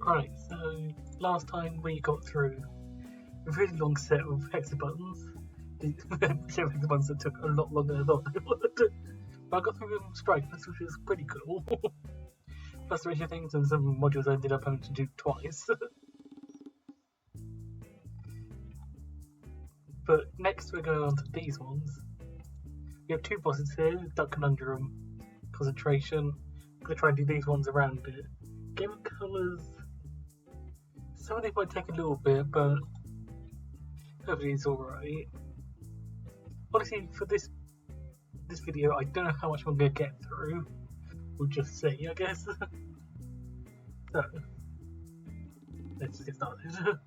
Right, so last time we got through a really long set of hexabuttons. Hexabuttons that took a lot longer than I thought they would. But I got through them straight, which was pretty cool. Plus the rest of things and some modules I ended up having to do twice. But next we're going on to these ones. We have two bosses here, Duck Konundrum, Concentration. I'm going to try and do these ones around it. Game of colours, some of these might take a little bit, but hopefully it's alright. Honestly, for this video, I don't know how much I'm going to get through. We'll just see, I guess. So, let's just get started.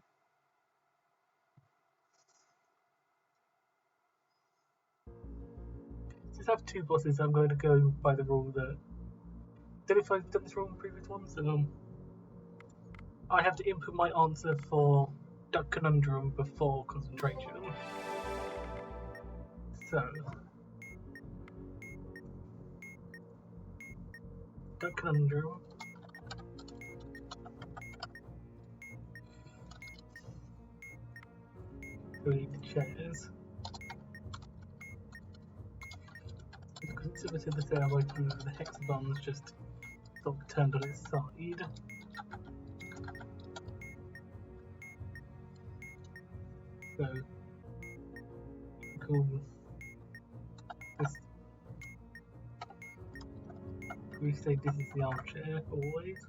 Since I have two bosses, I'm going to go by the rule that, I don't know if I've done this rule in previous ones, I have to input my answer for Duck Konundrum before Concentration. So, Duck Konundrum. We need the chairs. Because it's similar to the set, I like the hexagons just sort of turned on its side. So, call this. We say this is the armchair always.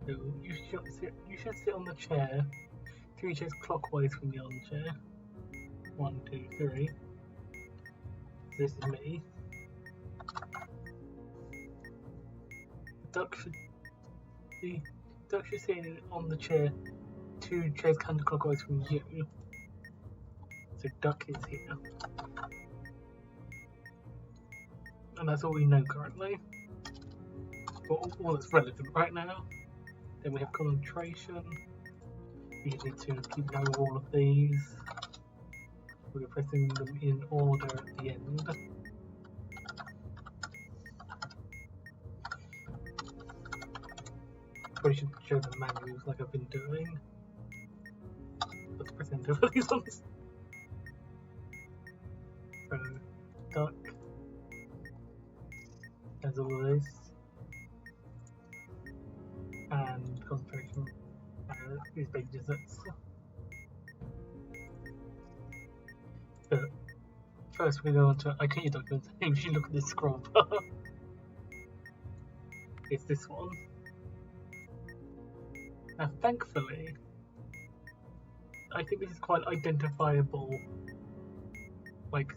So you should sit on the chair. 3 chairs clockwise from the armchair. 1, 2, 3. This is me. The duck should sit on the chair 2 chairs counterclockwise from you. So duck is here. And that's all we know currently. All that's relevant right now. Then we have concentration. We need to keep note of all of these. We're pressing them in order at the end. Probably should show the manuals like I've been doing. Let's press enter for these ones. So, duck. As all of this. And concentration. These big desserts. But first we go on to IKEA documents. We should look at this scroll bar. It's this one. Now thankfully, I think this is quite identifiable, like,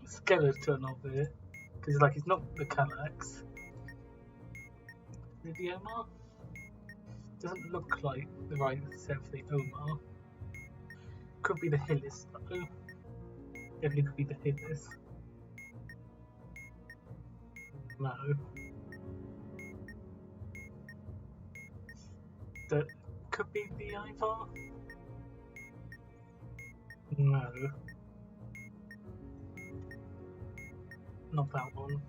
skeleton of it. Because like it's not the Kallax. Is it the Omar? Doesn't look like the right set for the Omar. Could be the Hillis though. Definitely could be the Hillis. No. That could be the Ivar. No. Not that one.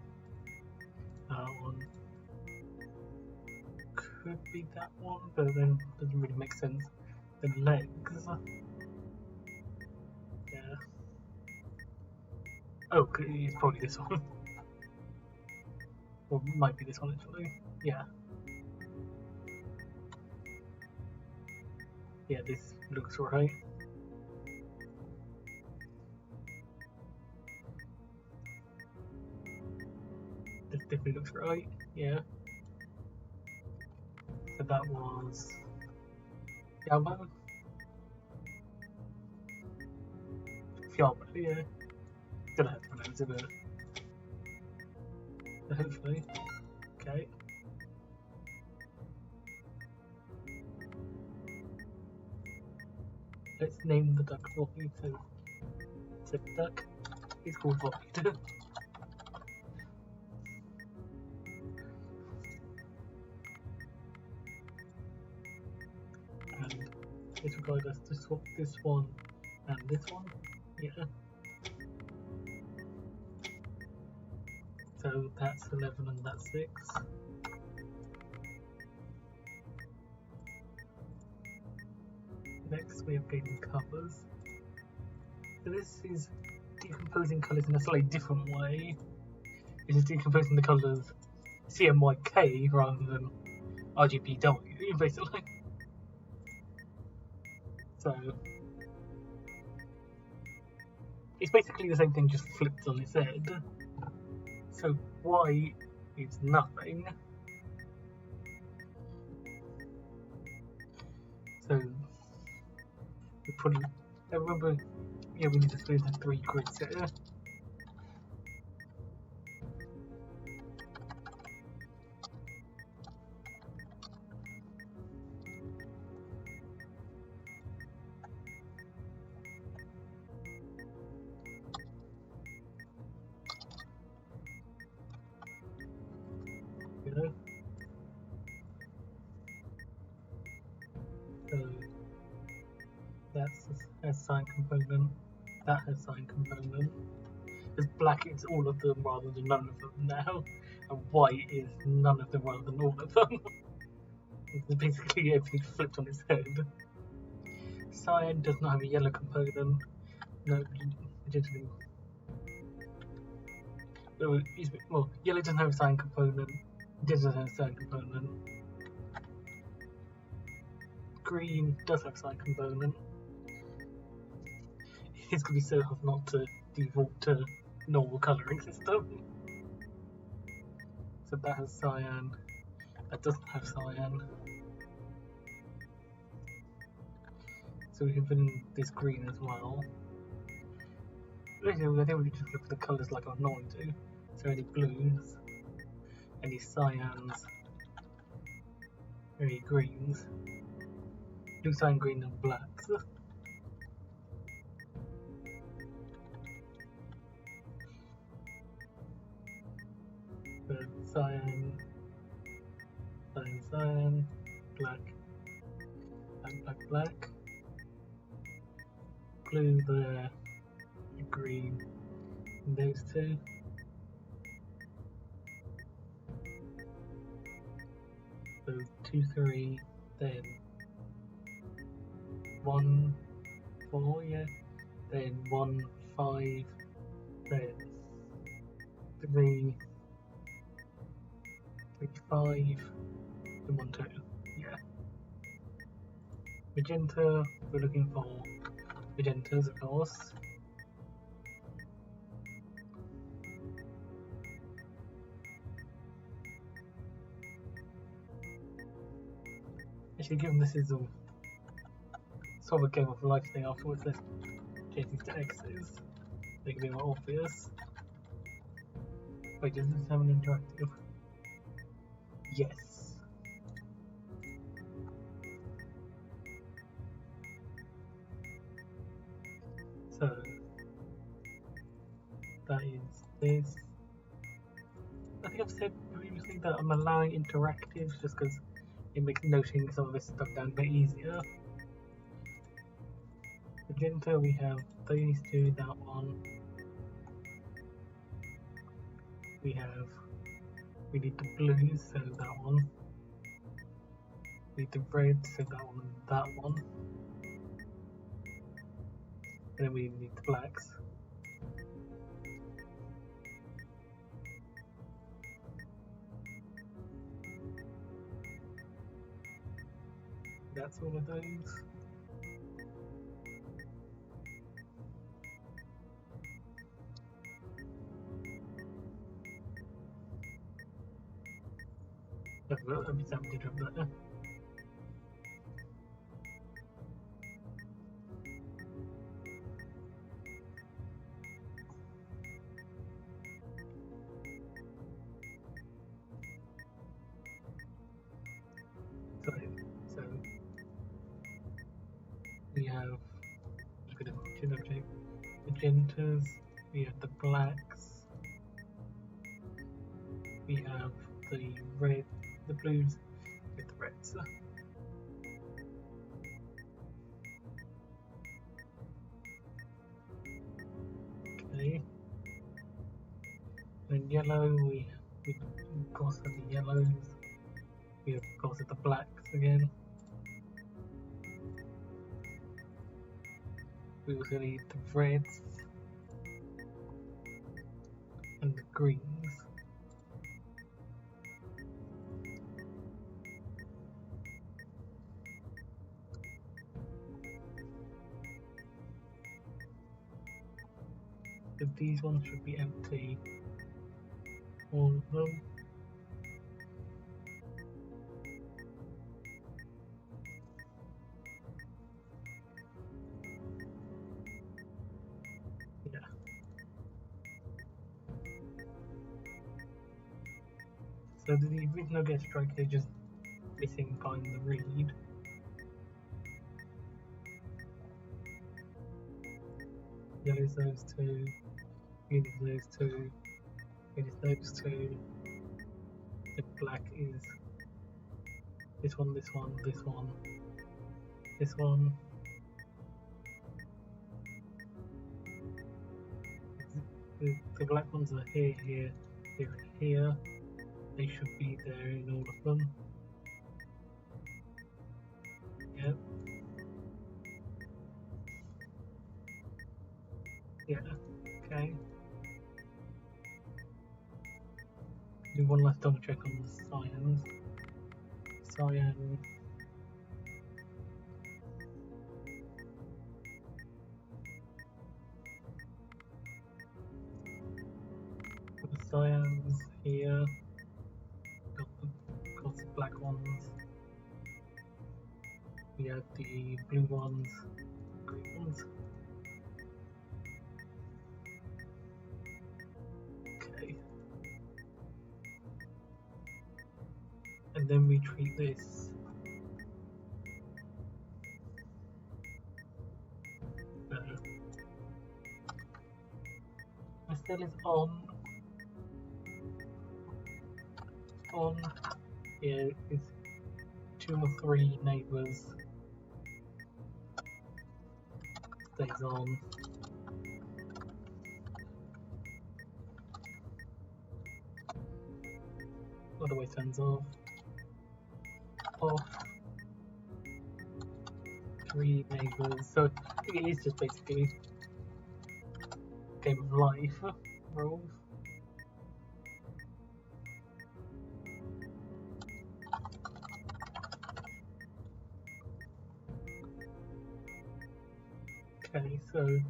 That one. Could be that one, but then doesn't really make sense. The legs. Yeah. Oh, it's probably this one. Or might be this one actually. Yeah. Yeah, this looks right. This definitely looks right. Yeah. So that was Fjallman? Fjallman, yeah. Don't know how to pronounce it, but hopefully. Okay. Let's name the duck Void. So duck is called Void. This required us to swap this one and this one. Yeah. So that's 11 and that's 6. Next we have gaming colours. So this is decomposing colours in a slightly different way. It is decomposing the colours CMYK rather than RGBW, basically. So it's basically the same thing, just flipped on its head. So white is nothing. So we put it, I remember, yeah, we need to split the 3 grids here. So that's a sign component, that has sign component. Because black is all of them rather than none of them now, and white is none of them rather than all of them. It's basically everything flipped on its head. Cyan does not have a yellow component. No, well, yellow doesn't have a cyan component. Doesn't have a cyan component. Green does have a cyan component. It's going to be so hard not to default to normal colouring system. So that has cyan. That doesn't have cyan. So we can put in this green as well. Basically, I think we can just look at the colours like I'm normally do. So any blues, any cyans, any greens, blue, cyan, green and blacks. So cyan, cyan, cyan, black, black, black, black, blue there, green, and those two. So 2, 3, then 1, 4, yeah, then 1, 5, then 3, 5, and 1, 2, yeah. Magenta, we're looking for magentas, of course. Actually, given this is a sort of a game of life thing afterwards, let's change these to X's. Make it a bit more obvious. Wait, does this have an interactive? Yes. So that is this. I think I've said previously that I'm allowing interactives just because it makes noting some of this stuff down a bit easier. Magenta, we have these two, that one. We need the blues, so that one. We need the reds, so that one and that one. And then we need the blacks. That's all of those. I'll be something to do that. So we have, look at the chin object, magentas, we have the blacks, we have the red, the blues, with the reds. Okay. And yellow, we of course have the yellows. We of course have the blacks again. We also need the reds and the greens. So these ones should be empty. All of them. Yeah. So the original get strike, they're just missing behind the reed. Yellow's those two, green is those two, red is those two, the black is this one, this one, this one, this one. The black ones are here, here, here, and here. They should be there in all of them. Yep. Yeah, okay. Do one last double check on the cyans. Cyan. The cyans here. Got the black ones. We had the blue ones, green ones. Okay. And then we treat this. My cell is on. Yeah, it's 2 or 3 neighbours. Stays on. Otherwise turns off. Off. 3 neighbours. So it is just basically game of life rules. Okay, so look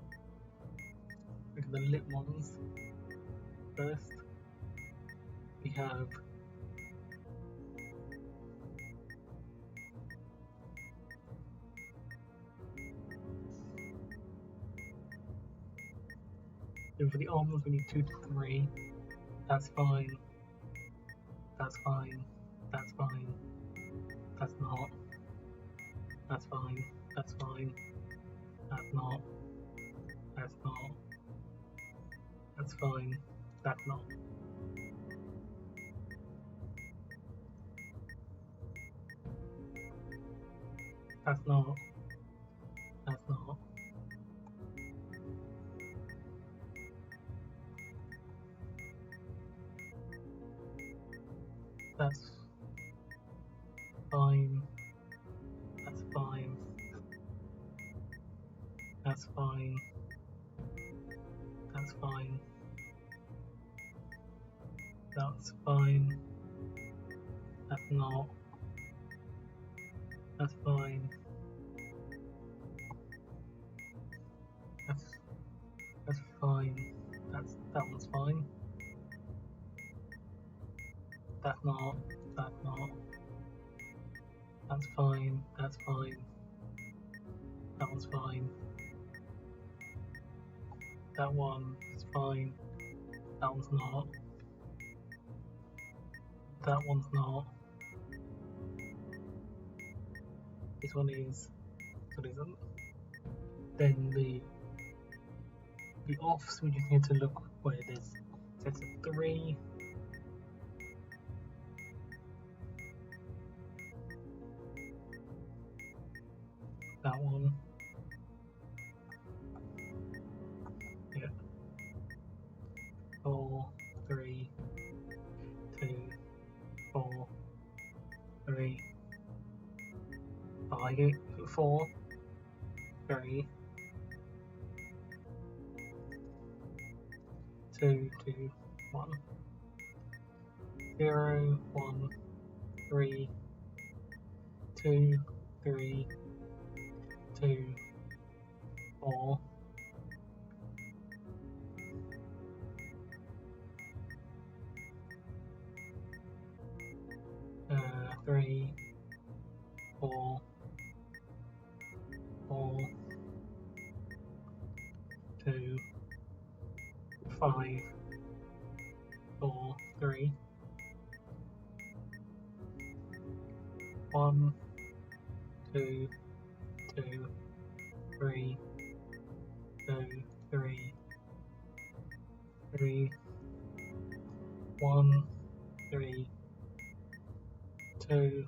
at the lit ones first. We have for the almonds we need 2 to 3. That's fine. That's fine. That's fine. That's not. That's fine. That's fine. That's not. That's not. That's fine. That's not. That's not. That's not. That's fine. That's fine. That's fine. That's fine. That's fine. That's not. That's fine. That's fine. That one's fine. That's not. That's not. That's fine. That's fine. That one's fine. That one is fine. That one's not. That one's not. This one is. What isn't? Then the offs, we just need to look where there's sets of 3. That one. Yeah. 4, 3, 2, 4, 3, 5, 4, 3, 2, 2, 1. 0, 1, 3, 2, 3, 2, 4. 3, 4, 4, 2, 5, 4, 3, 1, 2, 2, 3, 2, 3, 3, 1, 3, 2,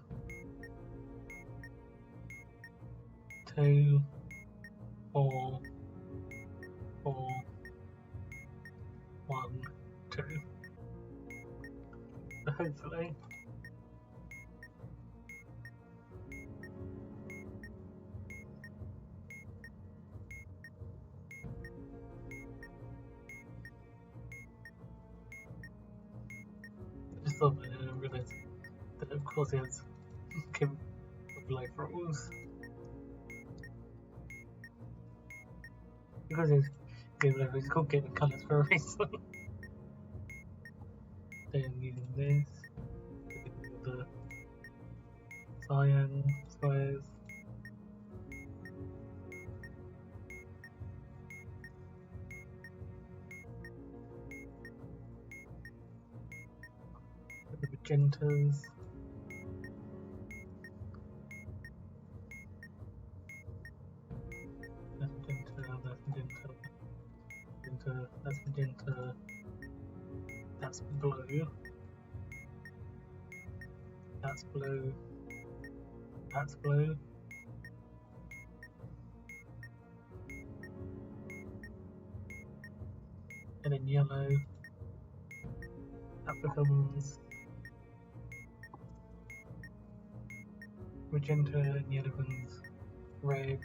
2, 4, 4, 1, 2. So hopefully I just thought I realised that of course he has Kim of life rules. Because he's called Game of Colours for a reason. Then using this, the cyan squares. The magentas. That's magenta, that's blue, that's blue, that's blue, and then yellow, that becomes magenta, and yellow one's red,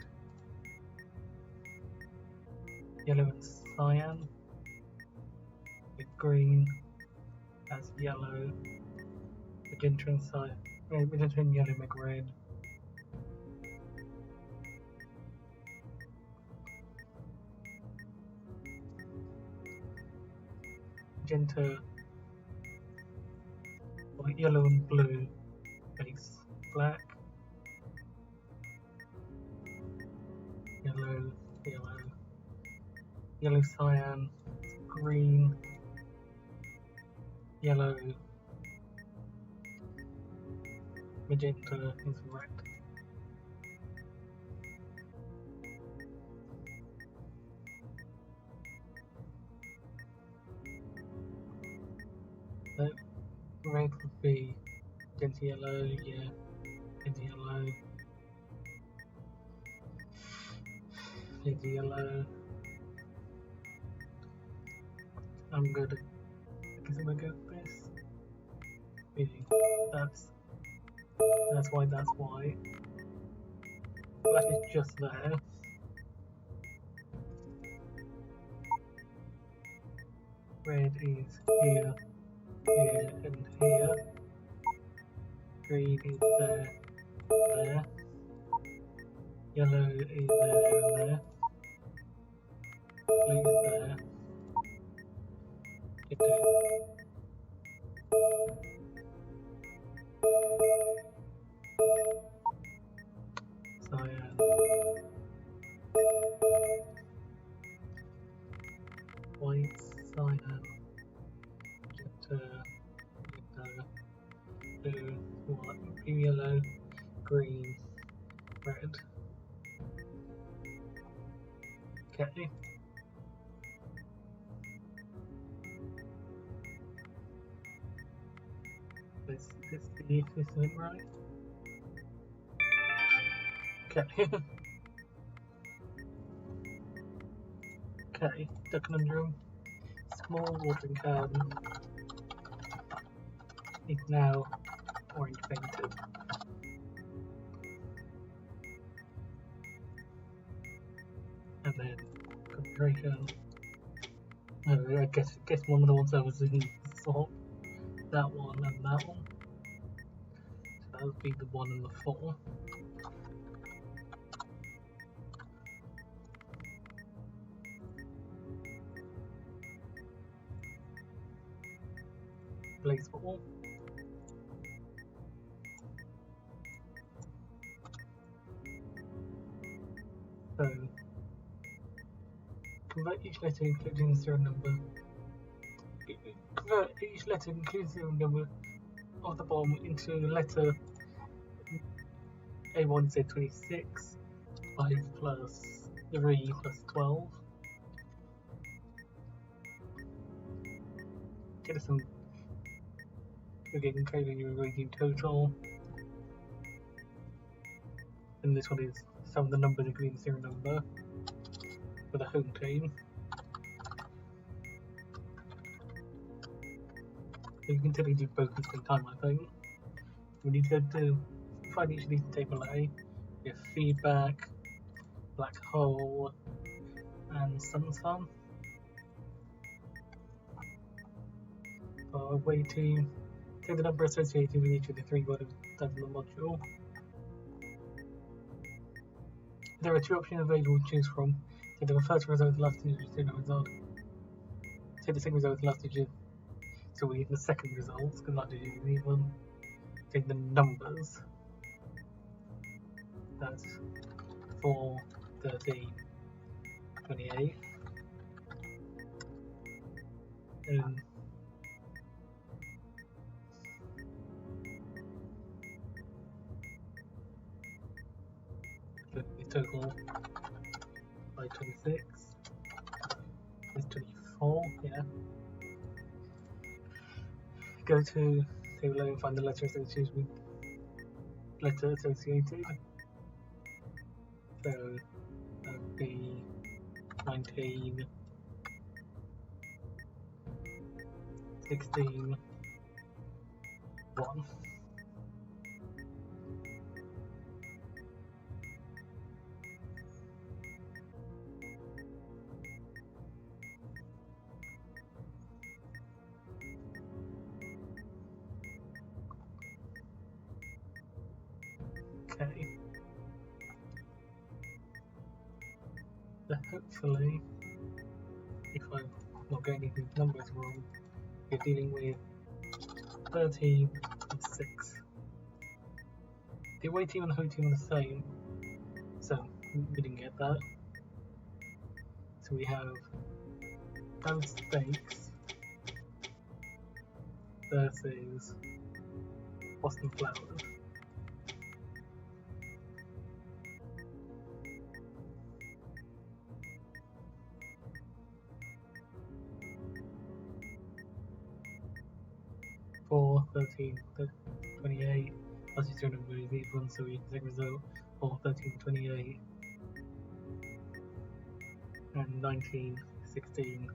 yellow and cyan, with green, that's yellow, magenta and cyan, magenta and yellow make red. Magenta, or yellow and blue makes black, yellow, yellow, yellow cyan, green, yellow, magenta is red. So red would be magenta yellow, yeah, magenta yellow, magenta yellow. I'm gonna go with this. Meaning that's why that's white. That is just there. Red is here, here, and here. Green is there, there. Yellow is there and there. Blue is there. It is. Cyan. White, cyan, magenta, blue, white, blue, yellow, green, red. Okay. This isn't right. Okay. Okay, the Konundrum. Small watering can is now orange painted. And then concentration. I guess one of the ones I was in swap. That one and that one. So that would be the 1 and the 4. Blaseball. So convert each letter including the serial number. Convert each letter including the serial number of the bomb into letter A1Z26, 5 plus 3 plus 12. Get us some. We're getting coding your rating total. And this one is some of the numbers including the serial number for the home team. So you can totally do both at the same time, I think. We need to go to find each of these in table A. We have feedback, black hole, and sun. For way to take the number associated with each of the 3 words done in the module. There are 2 options available to choose from. Take the first result, the last digit, the result. Take the second result, the last digit. So we need the second result, because last digit is even. Take the numbers. That's 4, 13, 28. And the total by 26 is 24, yeah. Go to table A and find the letter associated with letter associated. So that would be 19, 16, 1. Okay. So hopefully, if I'm not getting these numbers wrong, you're dealing with 13 and 6. The away team and the home team are the same, so we didn't get that. So we have those stakes versus Boston Flowers. Four, 13, 28, plus your 200 is even, so we get the result 4, 13, 28, and 19, 16,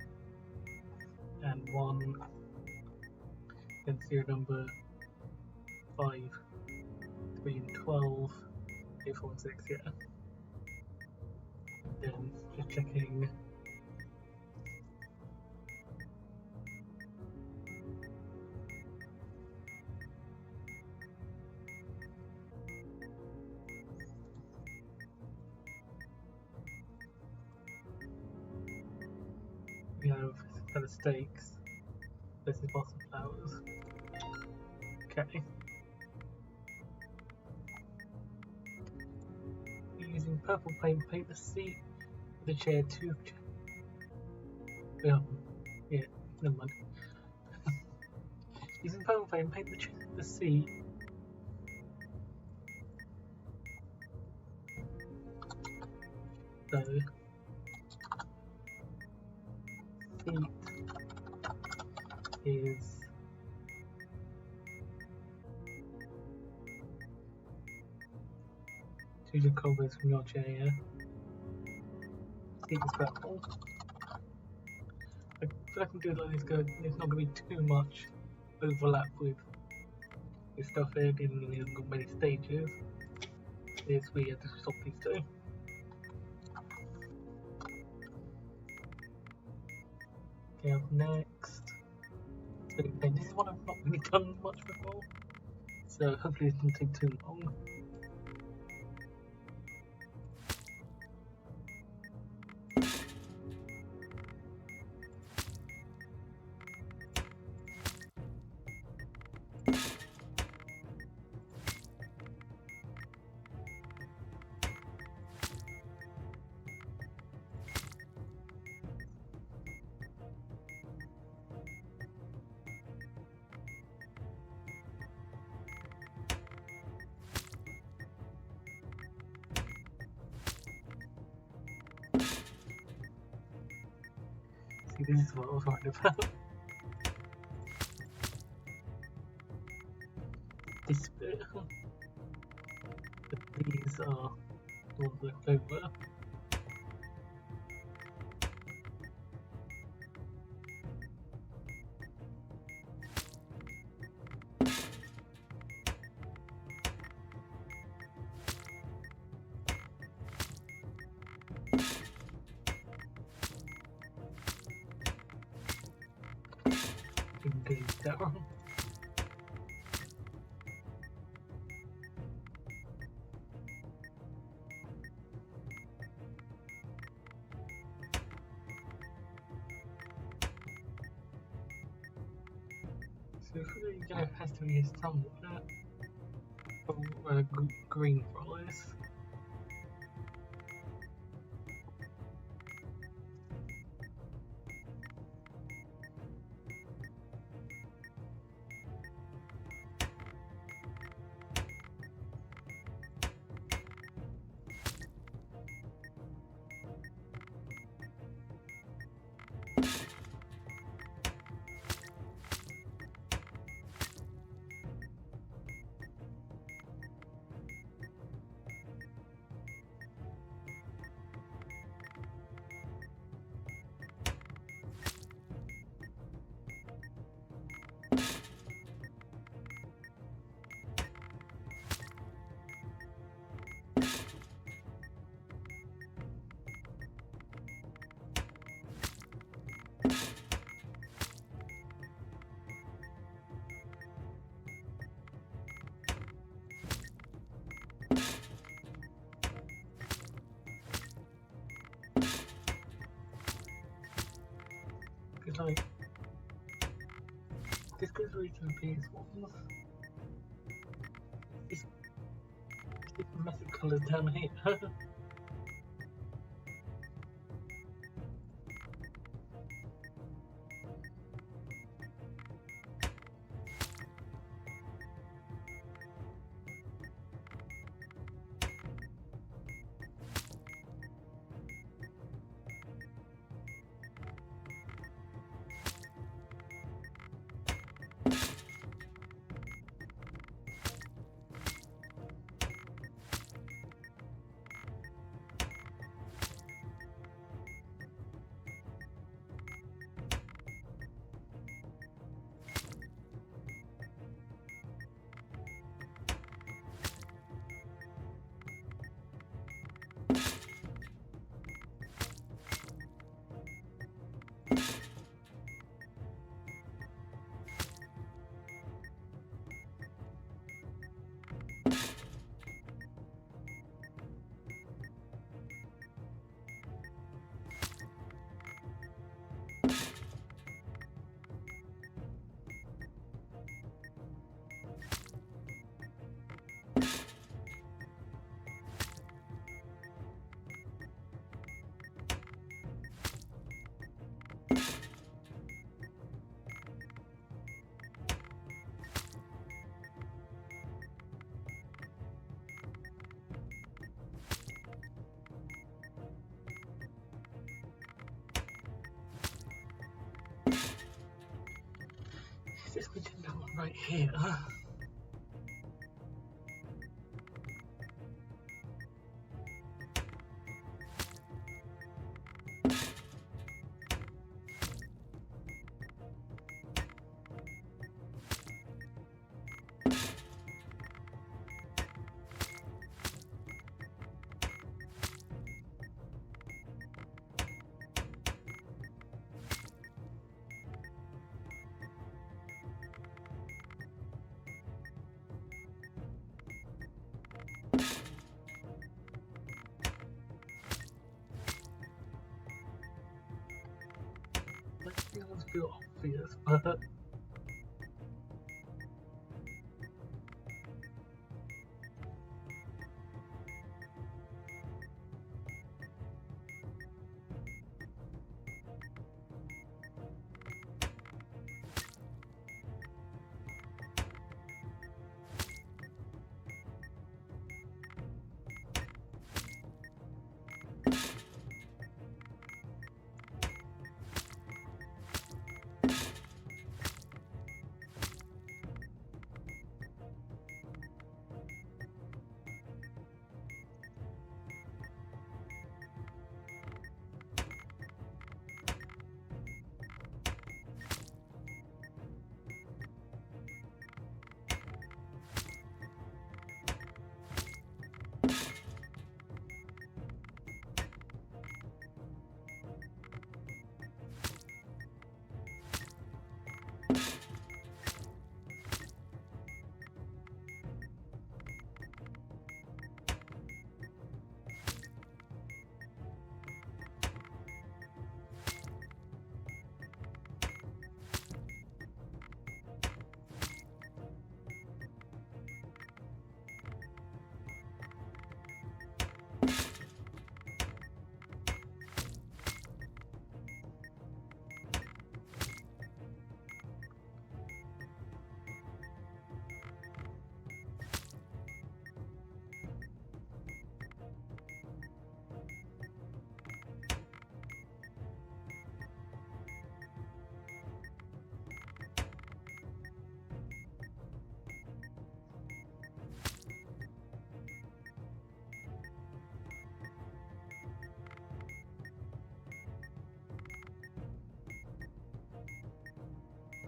and 1, then serial number 5, 3, and 12, 8, 4, and 6, yeah. Then just checking. We have kind of stakes. This is Boston Flowers. Okay. Using purple paint, paint the seat of the chair to. Yeah, never mind. Using purple paint, paint the seat. So, seat is choose your colours from your chair, yeah? Seat is purple. I feel I can do it like this, good. There's not going to be too much overlap with this stuff here, given that it hasn't got many stages. It's weird to stop these two. Okay, up next. So again, this is one I've not really done much before, so hopefully it doesn't take too long. See, this is what I was worried about. This bit. But these are the ones left over. Engage down. So really there has to be somewhere where green follows. Because like this goes right to these ones. This mess of colours down here. This we did that one right here. too obvious, but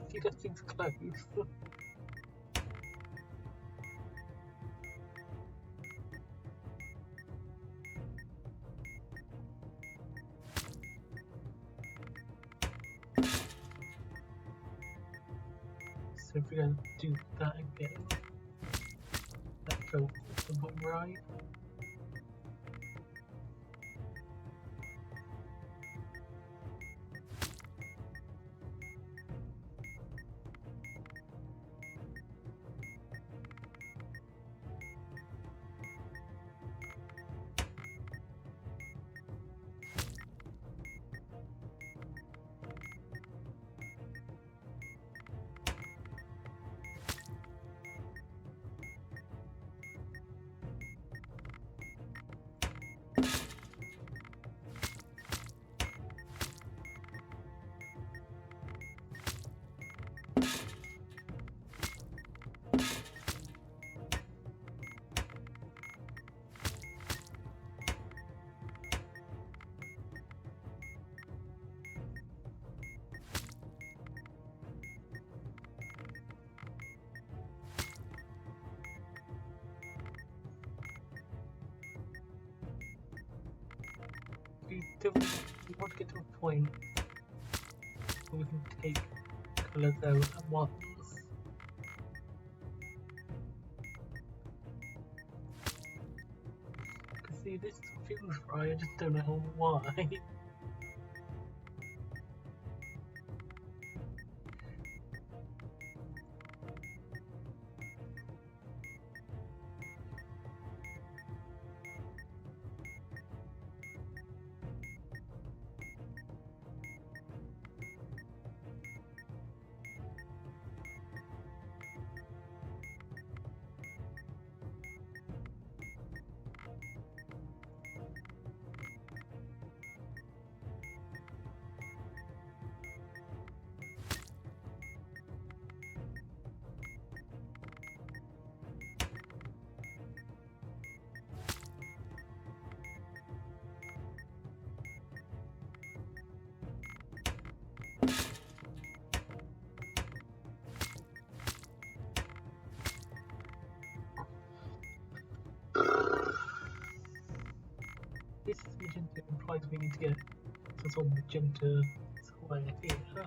see that thing's close. So if we don't do that again, let's go to the bottom right. We want to get to a point where we can take colours out at once. Because see, this feels right, I just don't know why. This magenta implies we need to get some sort of magenta square here.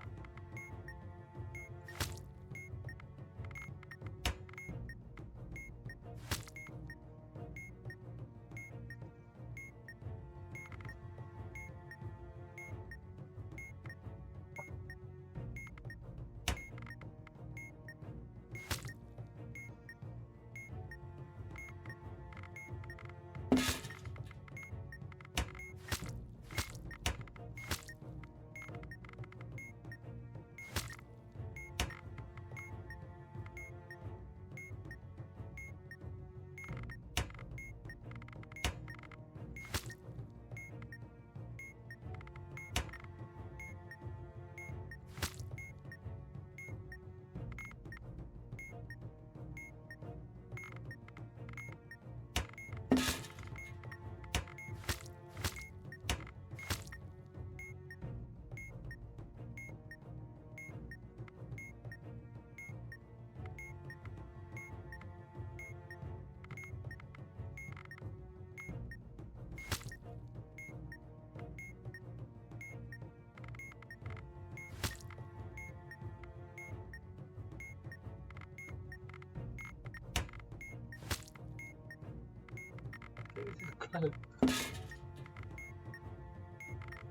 This is close.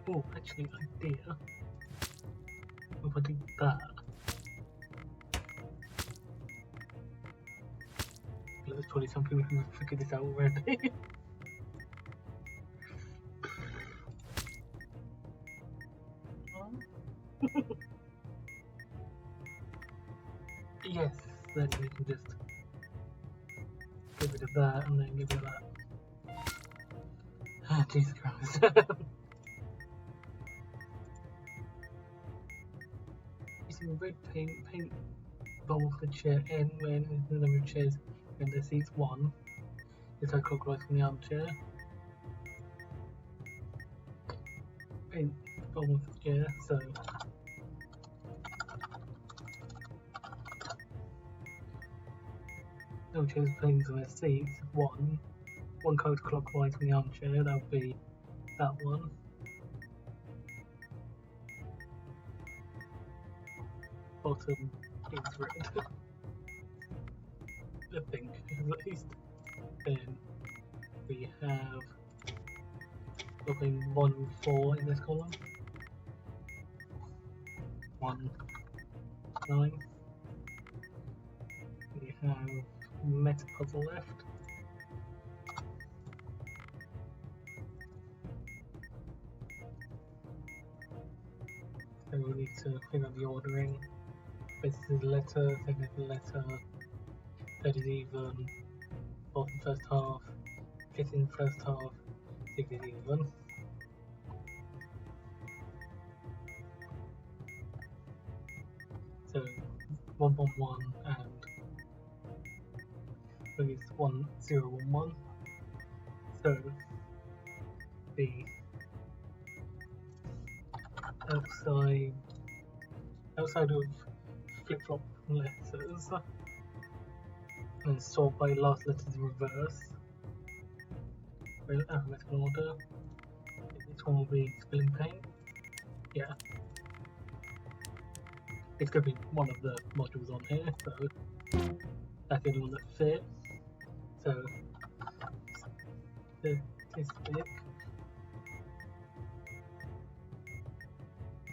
Oh, actually, idea. If I do that, there's probably some people who figured this out already. Yes, then we can just get rid of that and then get rid of that. Ah, Jesus Christ. Using red paint bubble for the chair N when the number of chairs in the seats 1. It's like clockwise from the armchair. Paint bubble for the chair, so no chairs playing on their seats 1. One code clockwise from the armchair, that would be that one. Bottom is red. I think, at least. Then we have looking 1 and 4 in this column. 1, 9. We have Metapuzzle left. So we need to figure out the ordering. This is letter, second is letter, third is even, fourth in first half, fifth in first half, sixth is even. So 1 1 1 and it's 1 0 1 1. So the outside of flip-flop letters and sort by last letters in reverse. Alphabetical order. This one will be spelling paint. Yeah. It's going to be one of the modules on here, so that's the one that fits. So statistic.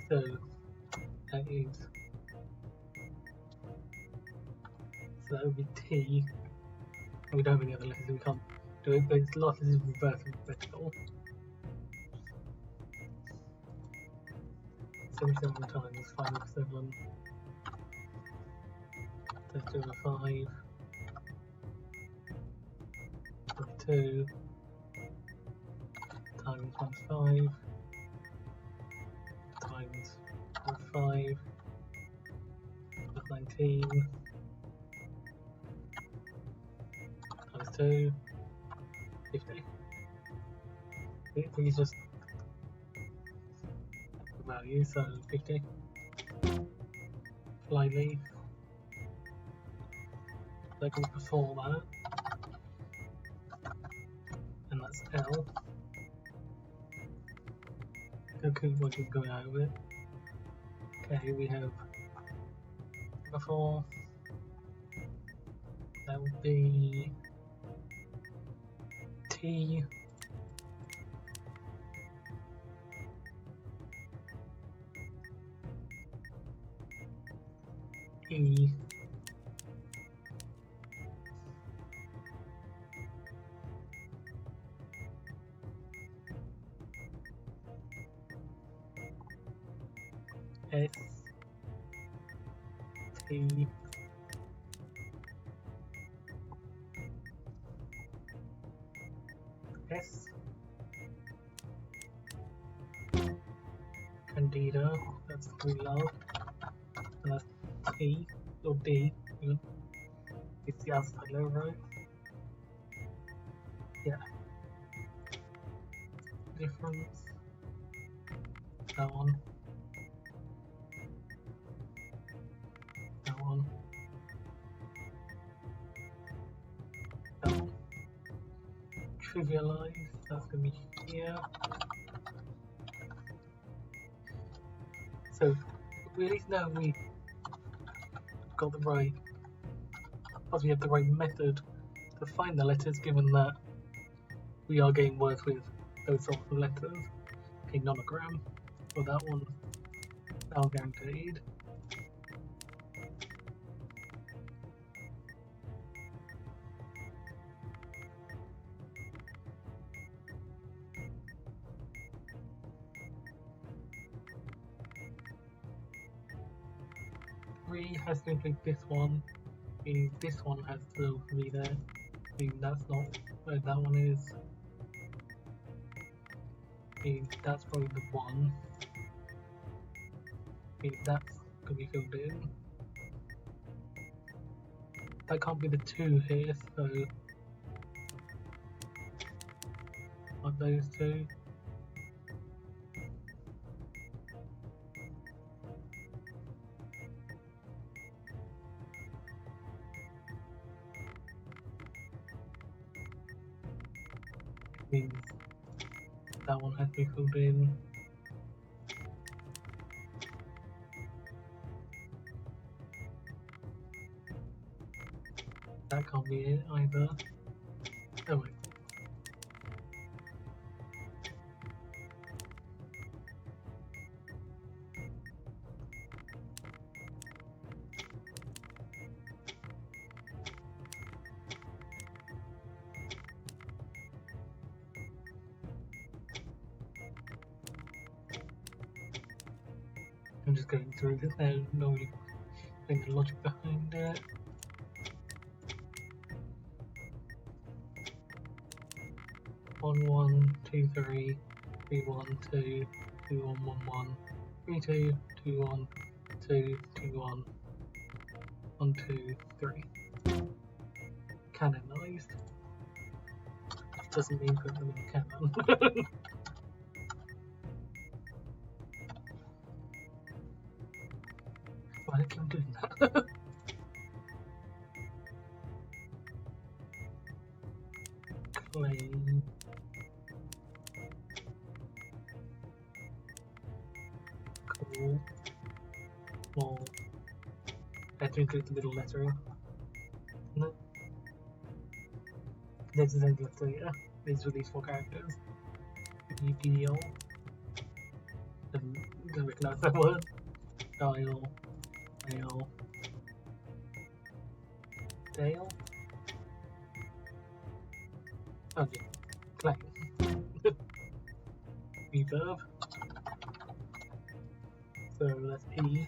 So that is, so that would be T. We don't have any other letters, so we can't do it, but its last is reverse alphabetical. 77 times 5 over 7. 32 over 5. 22 times 1 5 times 5 plus 19 times 2 50. I think it's just the value, so 50. Flyleaf. That comes before that. And that's L. Okay, we're just going out of it. Okay, we have before. That would be T. E. S. T. S. Candida, that's 3 low. And that's T, or D, even. It's the outside low, right? Yeah. Difference. That one. That one. That one. Trivialize, that's going to be here. So, we at least know we got the right, plus we have the right method to find the letters given that we are getting words with those sorts of letters. Okay, nonogram. For that one, that'll guaranteed. Three has to include this one, meaning this one has to be there, meaning that's not where that one is, meaning that's probably the one, meaning that's going to be filled in. That can't be the two here, so like those two. Means that one has to be filled in. That can't be it either. Oh wait. I'm just going through this now, not really putting the logic behind it. One one two three 3 1 2 2 1 1 1 3 2 2 1 2 2 1 1 2 3. Canonized. Doesn't mean put them in canon. Why do I keep doing that? Claim. Cool. Well, I have to include the middle lettering. No. This is the end letter, yeah. These are these 4 characters. UPDL. Doesn't recognize that word. Dial. Dale. Dale? Oh yeah. Claim. Reverb. So that's E.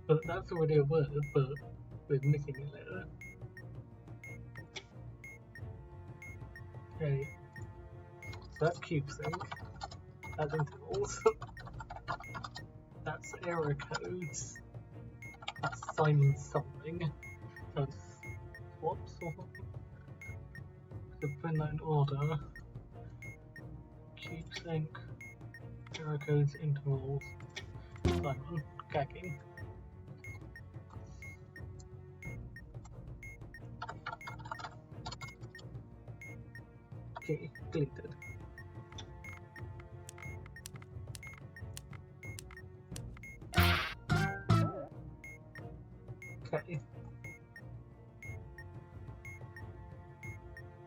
But that's already a word, but we're missing a letter. Okay. So that's CubeSync. That's intervals. That's error codes. That's Simon something. So it's swaps or something. So put that in order. CubeSync. Error codes, intervals. Simon. Gagging. Okay, deleted. Okay.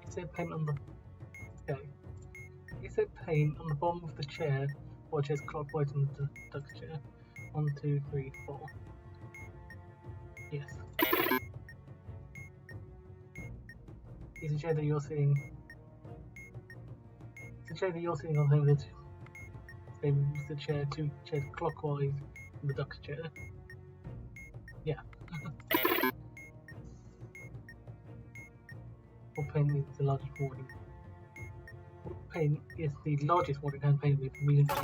It said paint on the. Okay. It said paint on the bottom of the chair, or chair's clockwise on the duck's chair. 1, 2, 3, 4. Yes. Is the chair that you're sitting? Is the chair that you're sitting on the same as the chair 2 chairs clockwise on the duck's chair? Yeah. What paint is the largest warning? What paint is the largest warning hand paint with millions of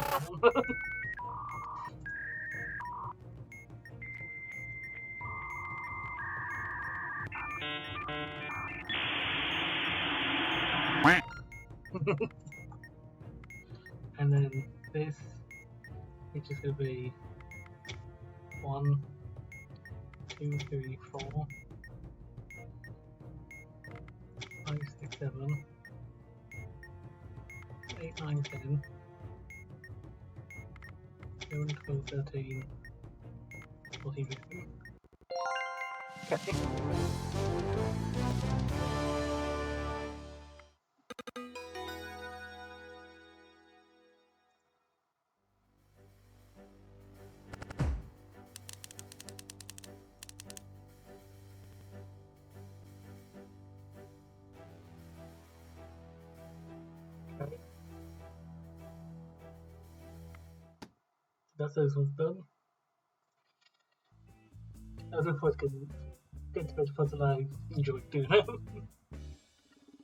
and then this is just going to be 1, 2, 3, 4, 5, 6, 7, 8, 9, 10, 11, 12, 13, 14, 15. Okay. that's those ones done. I was looking forward to getting to Metapuzzle. I enjoyed doing it.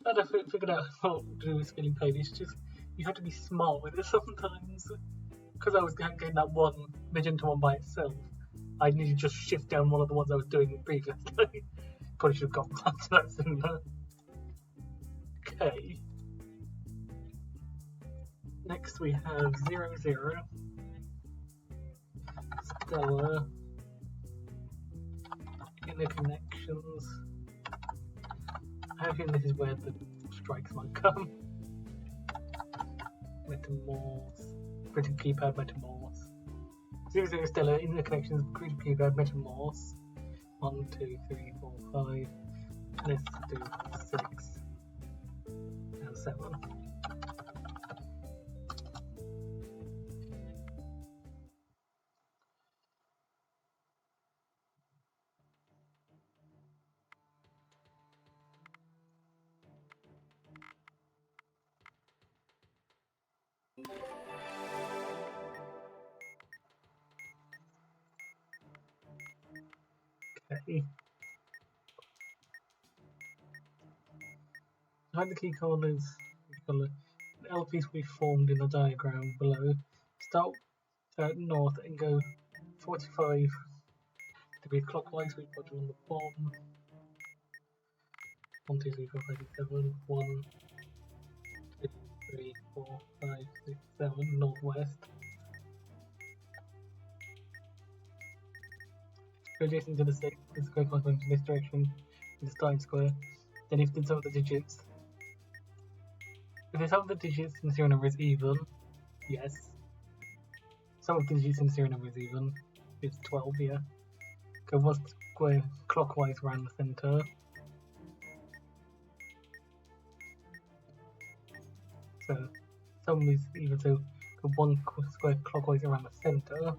And I figured out how to do with spinning paint. It's just, you have to be smart with it sometimes. Because I was getting that one magenta one by itself, I needed to just shift down one of the ones I was doing previously. Probably should have gone back to that sooner. Okay. Next we have 0, 0. Stellar. Interconnections. I think this is where the strikes might come. Metamorse. Cryptic Keypad, Metamorse. 0, 0 Stellar, interconnections, Cryptic Keypad, Metamorse. 1, 2, 3, 4, 5. Let's do 6 and 7. Okay. Behind the key corners, the LPs we formed in the diagram below. Start north and go 45 degrees clockwise with Modulo on the bottom. 1, 2, 3, 4, 5, 6, 7. 1, 2, 3, 4, 5, 6, 7. Northwest. Go adjacent to the square corresponding to this direction in the starting square. Then if the sum of the digits. If the sum of the digits in the serial number is even, yes. Sum of the digits in the serial number is even. It's 12, yeah. Go 1 square clockwise around the center. So sum is even, so go 1 square clockwise around the center.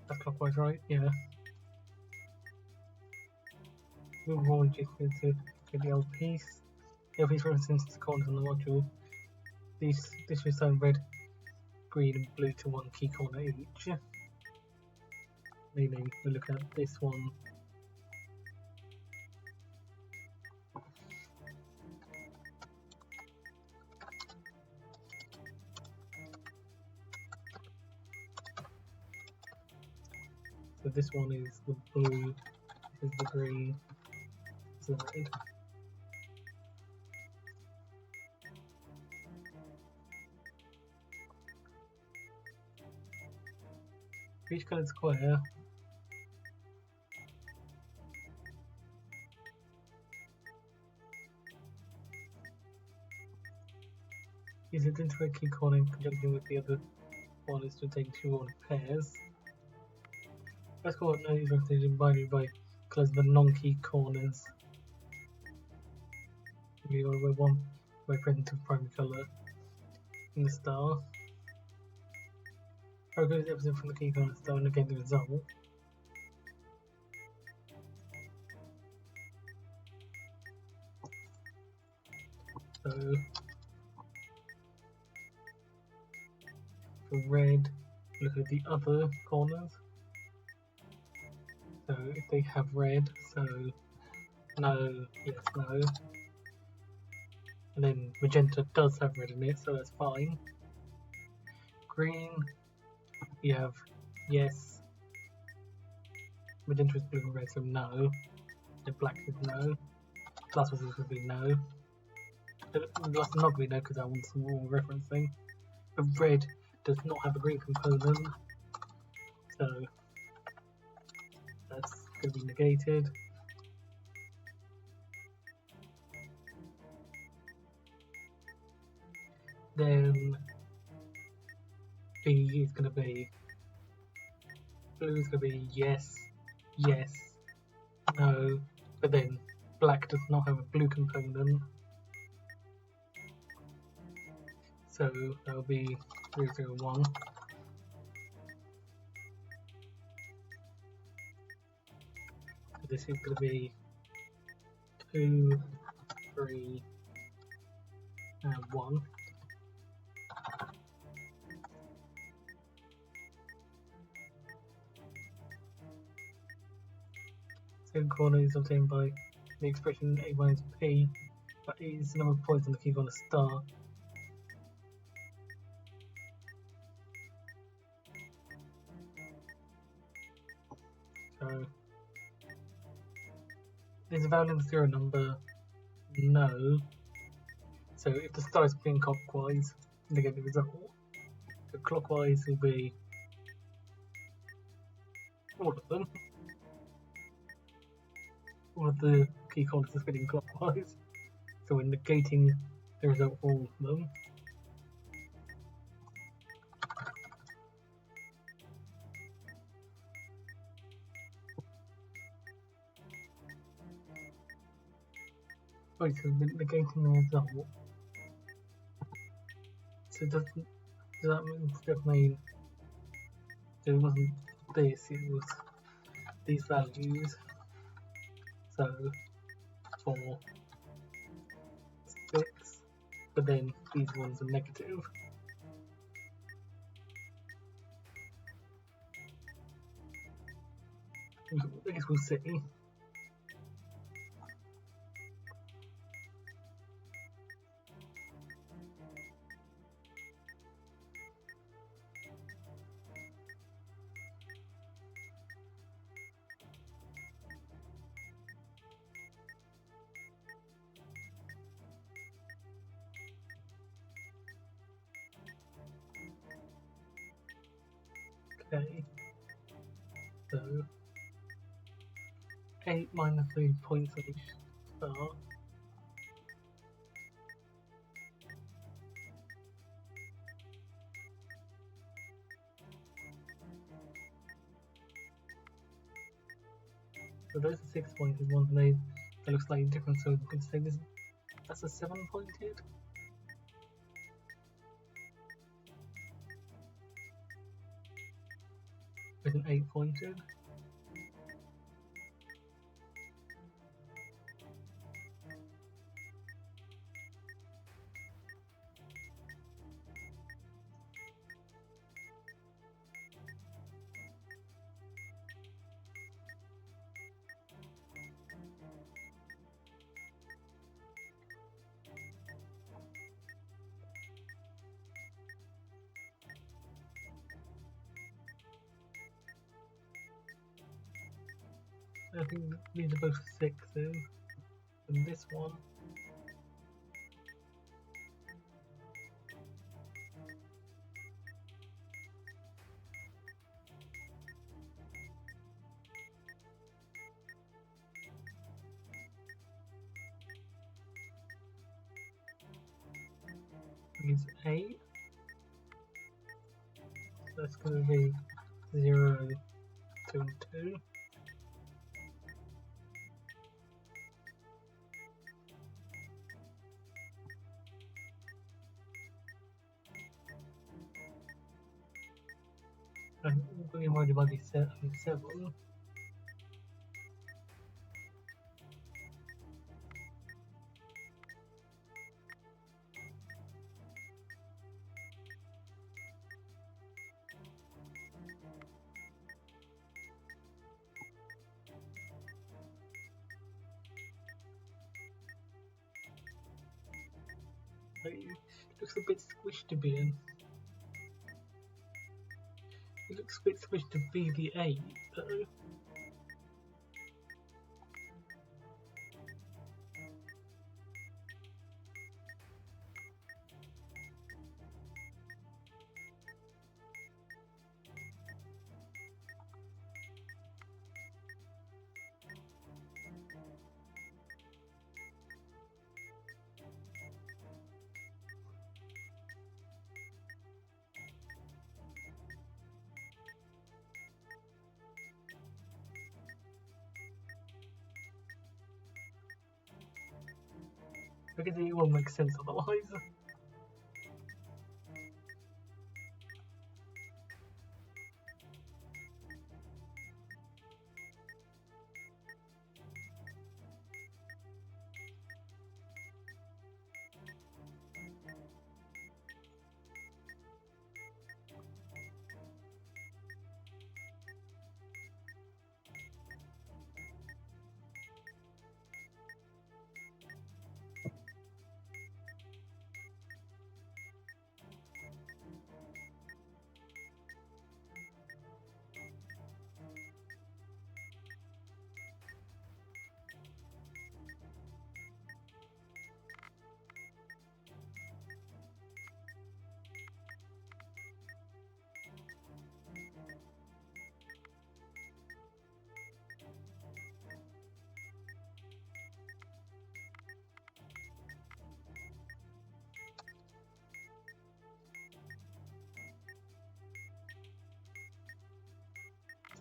That's clockwise, right? Yeah. Move on just to get the LPs. The LPs represents the corners on the module. This will assign red, green, and blue to 1 key corner each. Meaning we look at this one. So this one is the blue, this is the green, this is the red. For each coloured square, use it into a key corner in conjunction with the other one is to take 2 ordered pairs. First coordinate is represented in binary by colours of the non-key corners. We order where 1 representative primary colour in the star. Barcode is represented from the key corner star and again the result. So for red, look at the other corners. So if they have red, so no, yes, no. And then magenta does have red in it, so that's fine. Green, you have yes. Magenta is blue and red, so no. The black is no. Last one is going to be no. The last not going to be no because that one's more referencing. But red does not have a green component, so that's going to be negated. Then B is going to be, blue is going to be yes, yes, no, but then black does not have a blue component, so that will be 0, 0, 1. So this is going to be 2, 3, and 1. Second corner is obtained by the expression A minus P, but A is the number of points on the key corner star. So, is a value in the zero number? No. So if the star is spinning clockwise, they get the result. So clockwise will be all of them. All of the key corners are spinning clockwise. So we're negating the result for all of them. Wait, so we're negating the result. So does that mean so it wasn't this, it was these values. So 4, 6, but then these ones are negative. I guess we'll see. Okay, so 8 minus 3 points on each star. So those are 6 pointed ones, and they look slightly different, so we can say this that's a 7 pointed. There's an 8 pointed. I think these are both 6s, and this one is 8. So that's going to be 0, 2, and 2. And we're going to divide these 7. It looks a bit squished to be in. It looks a bit squished to be the 8, though. I guess it won't make sense otherwise.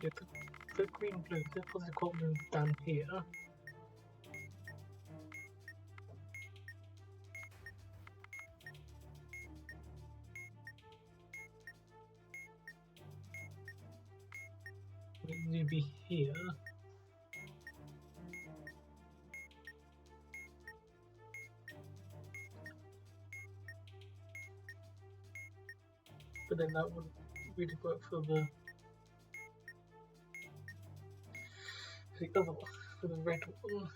So the green blue, the positive quadrant is down here. It would be here. But then that wouldn't really work for the other one, for the red one.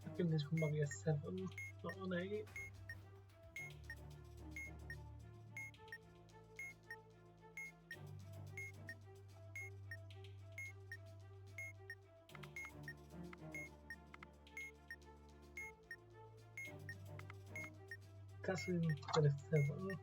I think this one might be a 7, not an 8. That's a 7.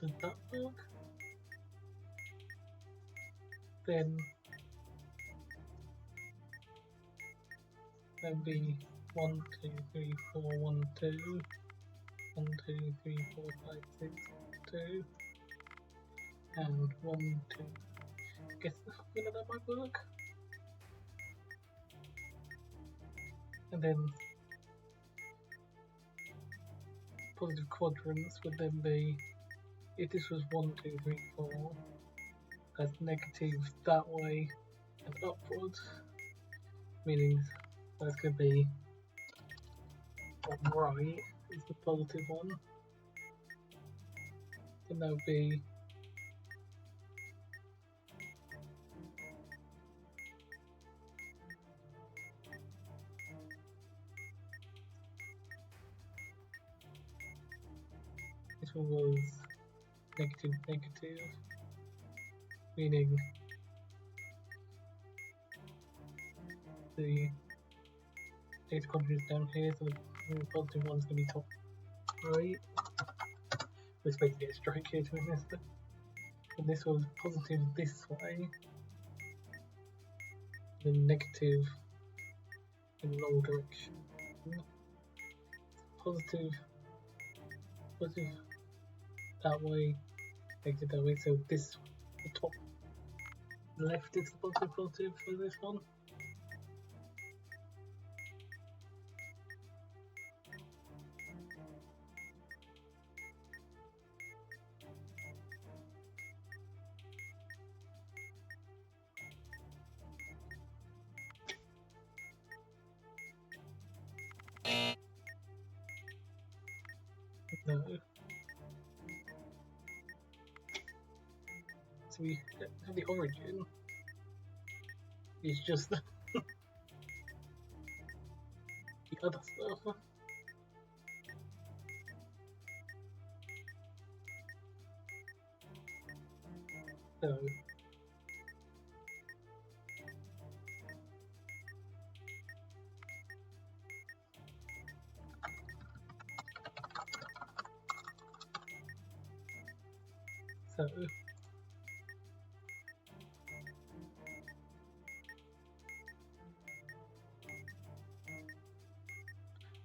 Does that work? Then that'd be 1, 2, 3, 4, 1, 2, 1, 2, 3, 4, 5, 6, 2, and 1, 2. I guess that might work. And then positive quadrants would then be, if this was 1, 2, 3, 4, that's negative that way and upwards, meaning that's going to be on right is the positive one, then that would be this one was negative, negative, meaning the data quadrant is down here, so the positive one's going to be top right. We're supposed to get a strike here to be honest. And this was positive this way, then negative in the wrong direction. Positive, positive that way, negative that way, so this, the top left is the positive positive for this one. So we have the origin. It's just the other stuff. So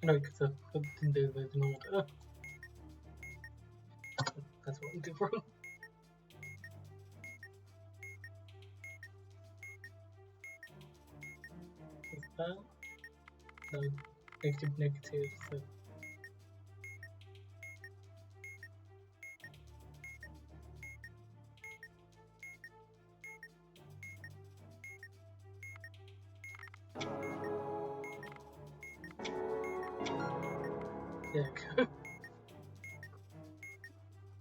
no, because I didn't do those in order. That's what I'm doing wrong. Is that? No, negative, so. Yeah,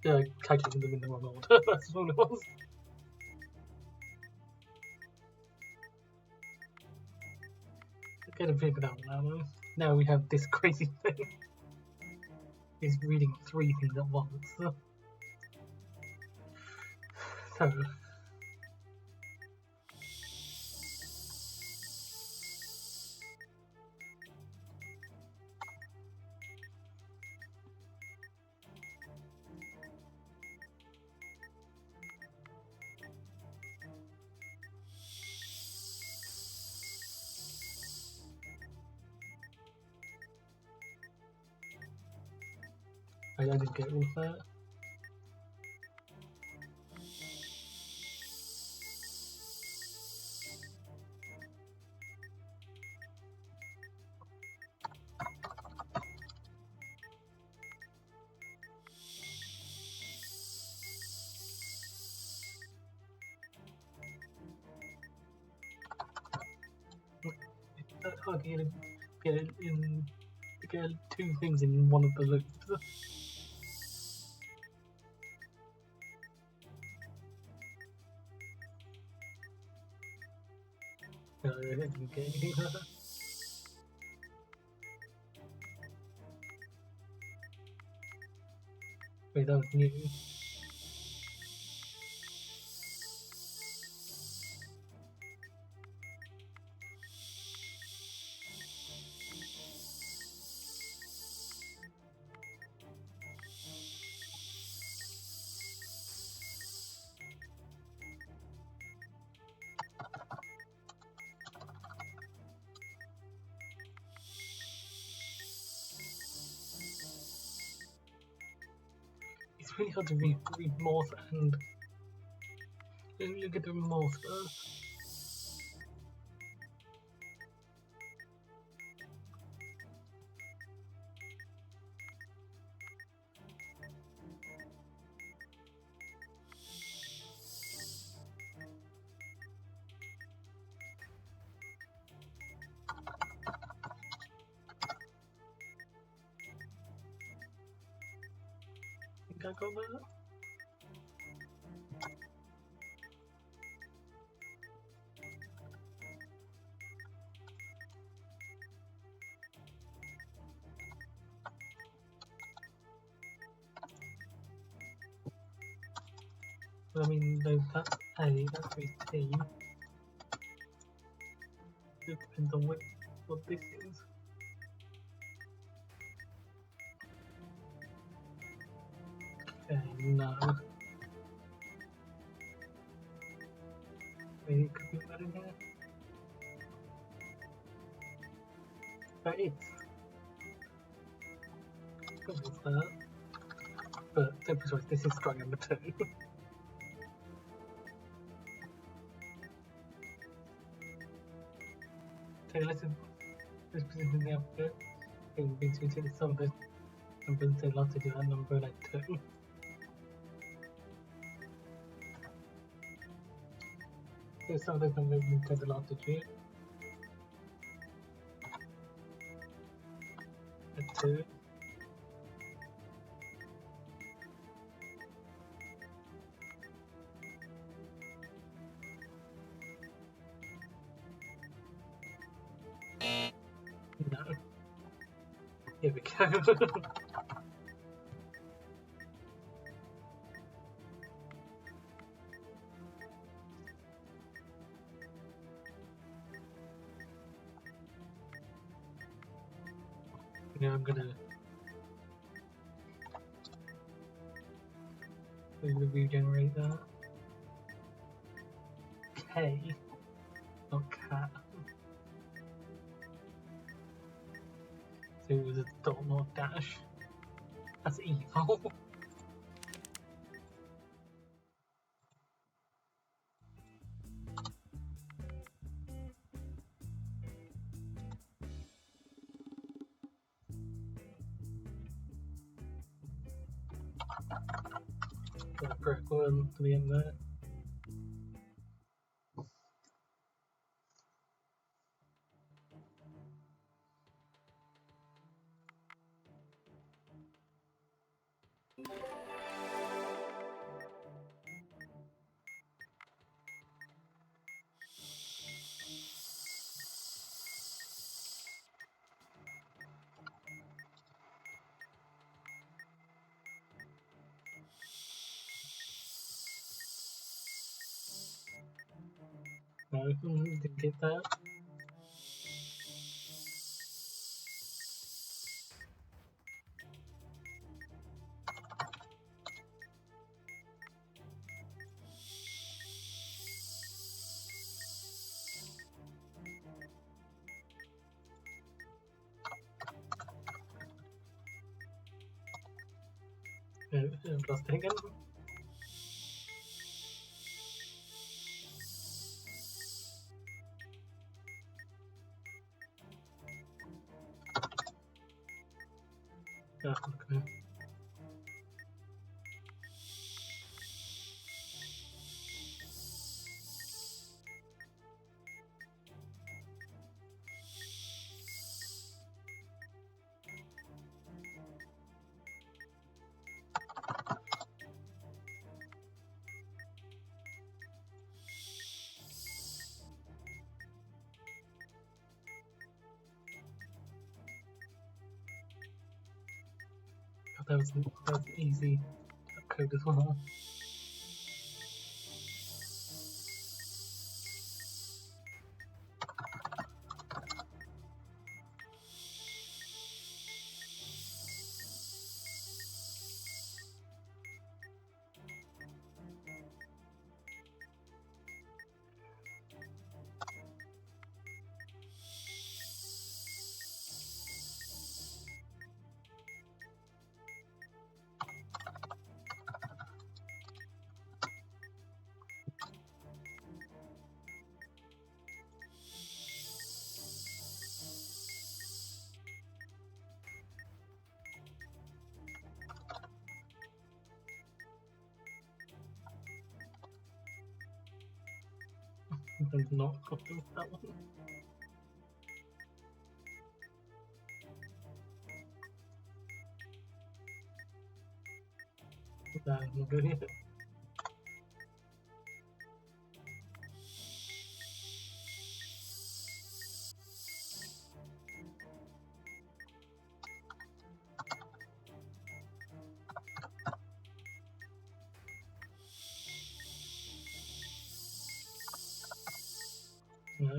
yeah, I calculated them in the wrong order. That's what it was. Get a figure out now. Now we have this crazy thing. He's reading 3 things at once. So I didn't get all of that. It's hard to get 2 things in one of the loops. No, I didn't get anything. Wait, that was new. It's really hard to read Morse and look at the Morse first. Think I got that? I mean, no, that's A, that's T. It depends on what this is. Okay, no. Maybe it could be better in here. But it's. What was that? But don't be sorry, this is strike number 2. Okay, let's position the alphabet. It means we take the sum of the numbers and say lots to do that number like 2. So some of those numbers we take the latitude. At 2. Here we go. Now I'm gonna regenerate that. K, not cat. So it was a dot, not dash. That's evil. Got a Piragua to the end there. No, didn't get that. I've lost it again. Oh, okay. That was easy code as well. I've not got them for that one. Nah, I'm not good yet. No.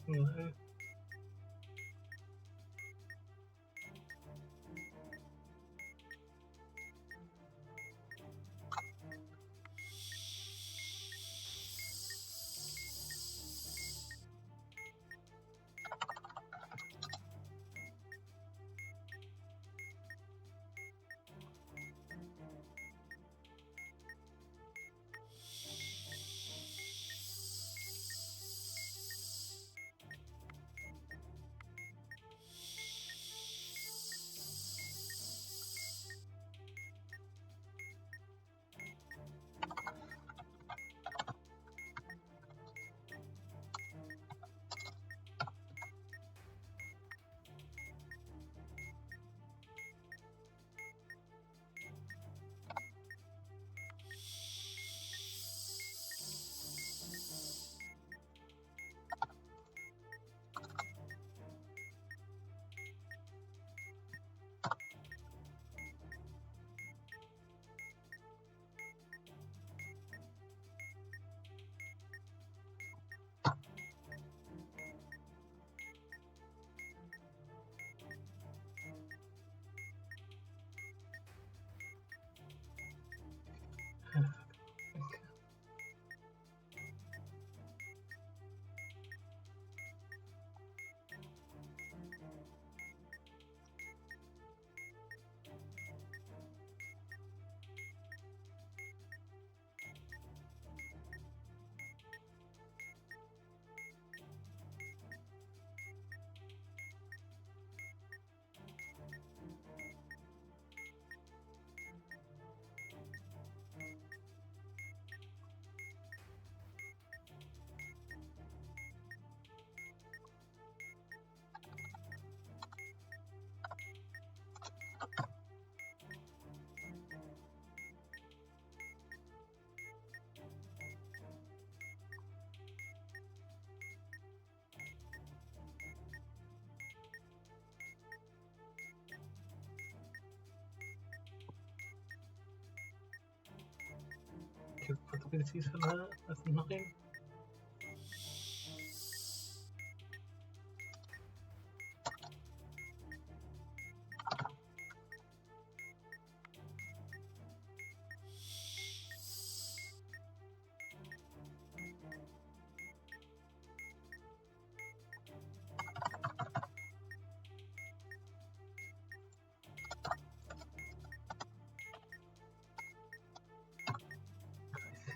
No. copy the 2s for that. That's 9.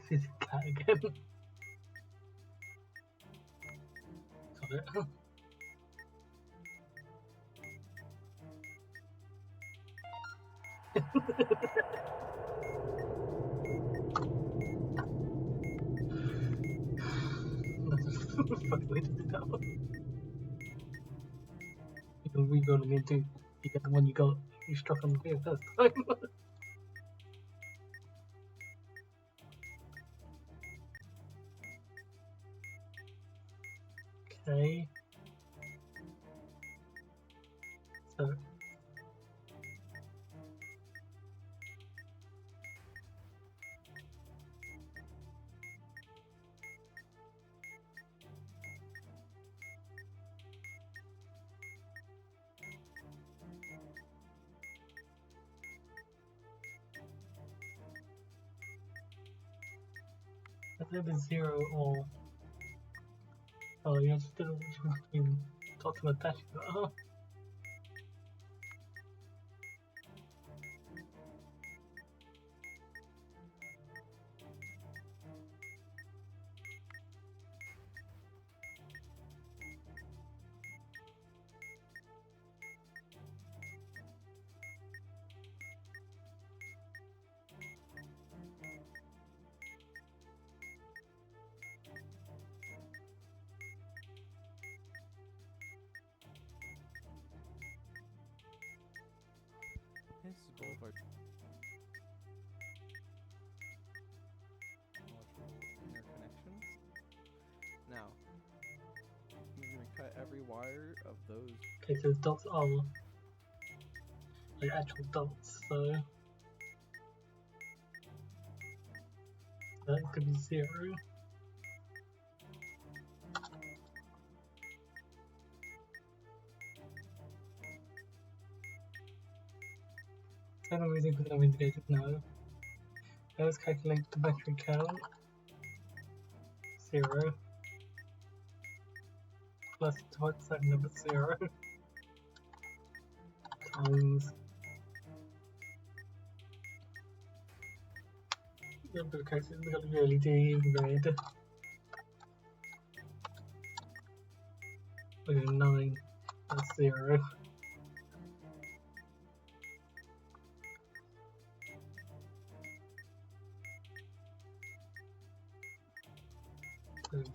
This is a cat again. Got it. That's a funny way to do that one. You can rebuild it into you get the one you struck on the clear first time. Okay. So it's either 0 or oh yeah, just did which one between dot and a dash. Oh. This is Boulevard. Module interconnections. Now, I'm going to cut every wire of those. Okay, so the dots are like actual dots, so that could be 0. I don't really think we're going to indicate it now. Let's calculate the battery count. 0. Plus what's that number 0 times number of cases we've got the LED in red. We're doing 9, that's 0.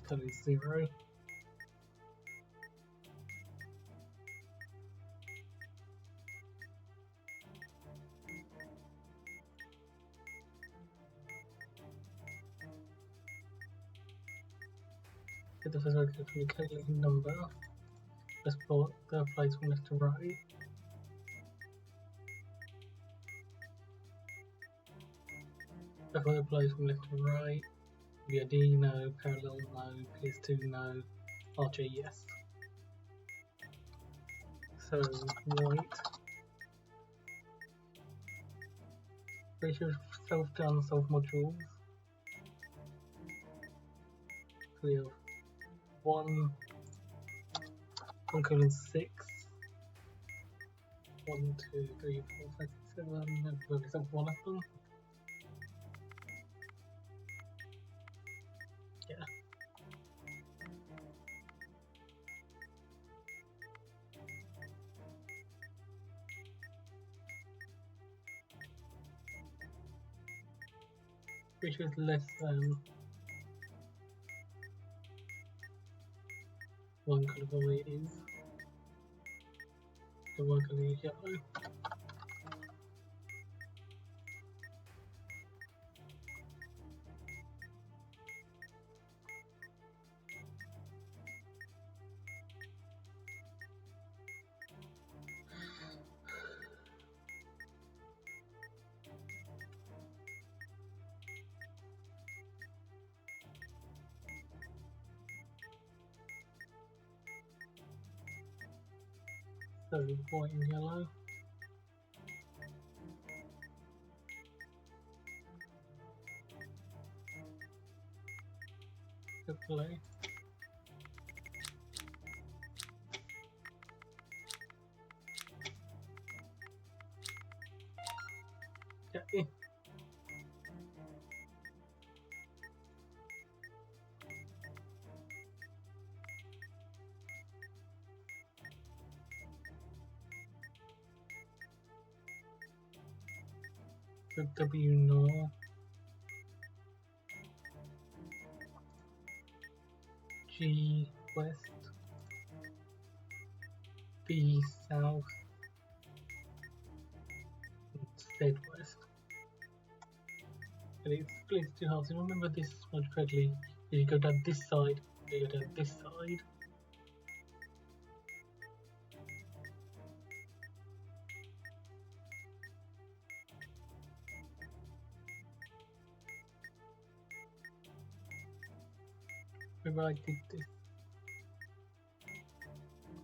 That is 0. Get the first one from the calculating number. Let's plot the applies from left to right. If I apply from left to right, VID no, parallel no, PS2 no, RJ yes. So white. Ratio of self to unsolved modules. So we have 1 colon 6. 1, 2, 3, 4, 5, 6, 7, and we'll except one of them. Yeah. Ratio is less than 1 color the way it is. The 1 color is yellow. So white and yellow. Blue. Okay. So W north. G west. B south. And Z west. And it's split into two halves. And remember this one correctly. If you go down this side, you go down this side. Remember I did this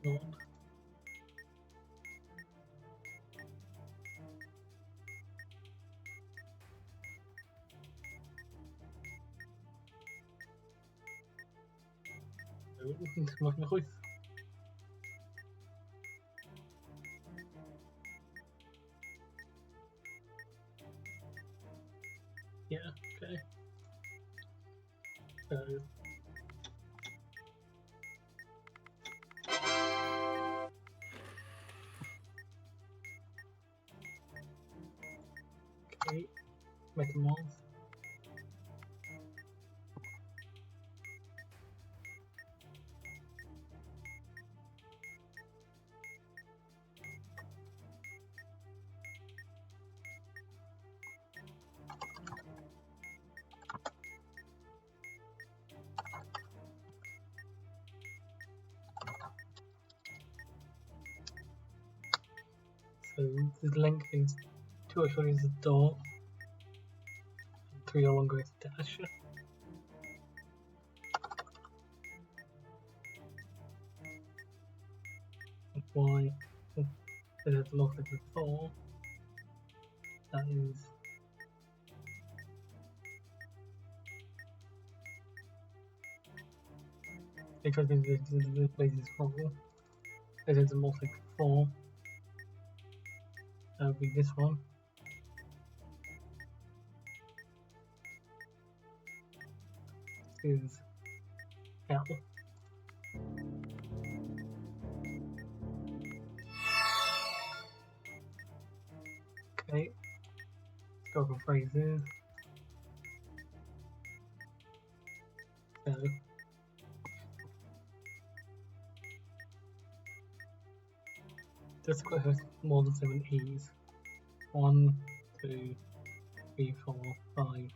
one. Listen to my voice. Yeah, okay. So okay, Metamorse. So the length is 2 are short is a door, and 3 are longer is a dash. And Y it has lots like before. That is because the place is full. It has a multi like 4. That would be this one. Is L. Okay. Historical phrases. So this quote has more than 7 E's. 1, 2, 3, 4, 5,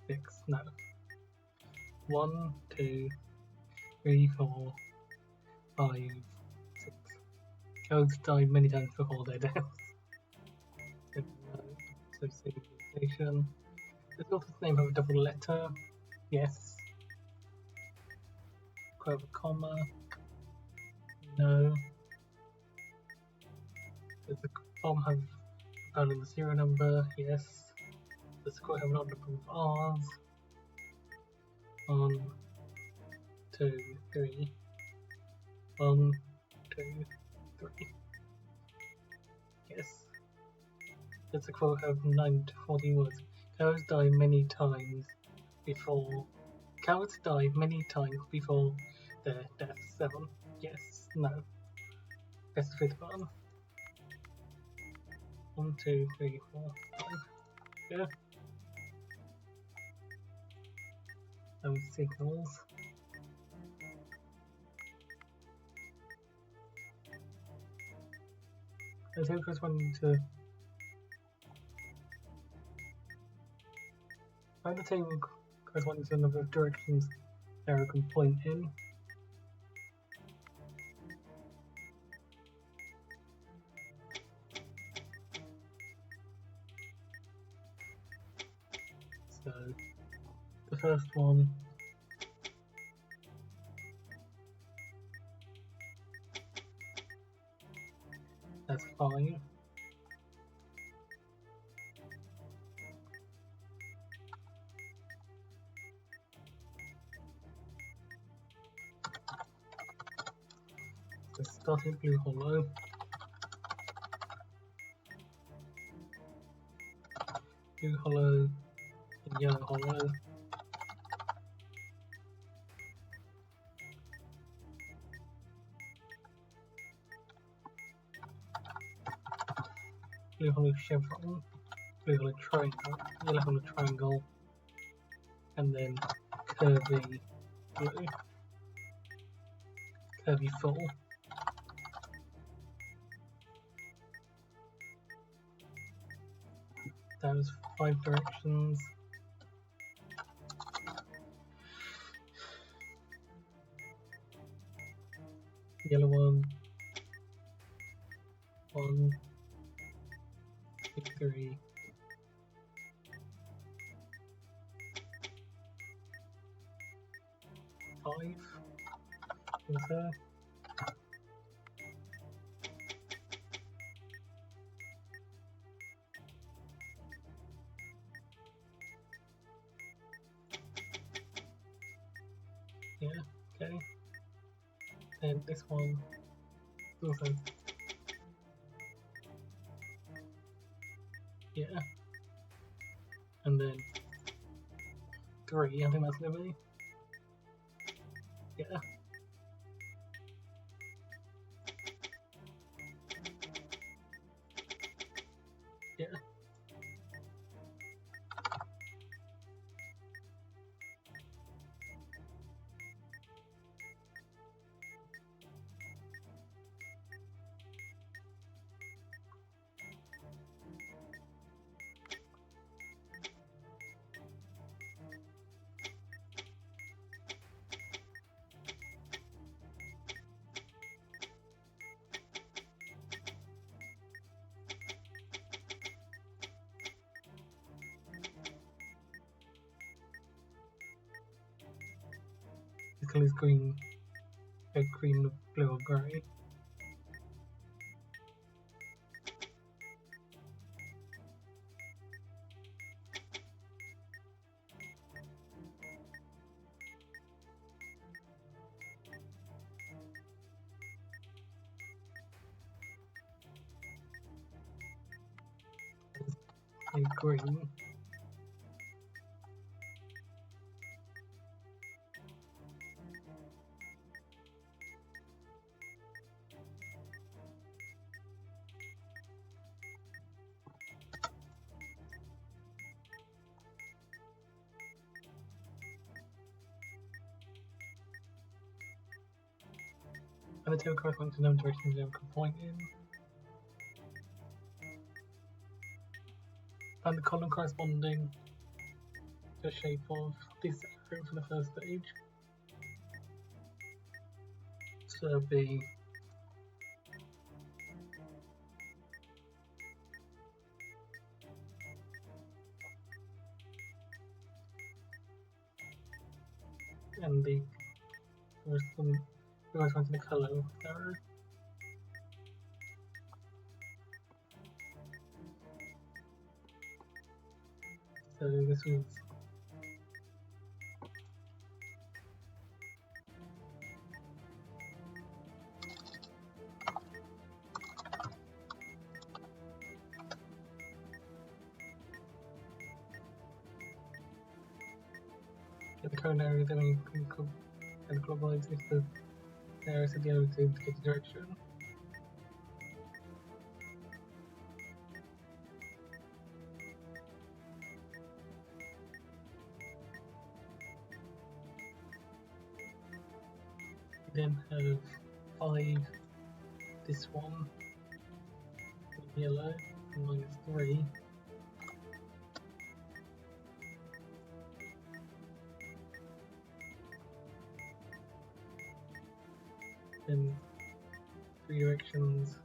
6. No. 1, 2, 3, 4, 5, 6. Codes died many times before their deaths. So civilization. Does the author's name have a double letter? Yes. Quote a comma? No. Does the bomb have a pound in the serial number? Yes. Does the quote have an odd number of R's? 1, 2, 3. 1, 2, 3. Yes. Does the quote have 9 to 14 words? Cowards die many times before. Cowards die many times before their death. 7. Yes. No. That's the 5th one. 1, 2, 3, 4, 5. Yeah. Those signals. Let's go corresponding to find the table corresponding to the number of directions arrow can point in. So the first one That's fine. So starting blue hollow. Blue hollow and yellow hollow. Blue hollow chevron, blue hollow triangle, yellow hollow triangle, and then curvy blue, curvy full. Those 5 directions. Yellow one, 1, 2, 3. 5. Also. Yeah, okay. And this one also. Yeah. And then 3, I think that's gonna be. Yeah. Yeah. The colours green, red, green, blue, or grey. Green. And the tail corresponds to known directions you can point in. And the column corresponding to the shape of this arrow for the first stage. So it'll be and the corresponding to the colour of the arrow. So this was the cone area, then we can and clockwise if the arrows at the other to indicate the direction. We then have 5, this one, yellow, and -3. Then 3 directions.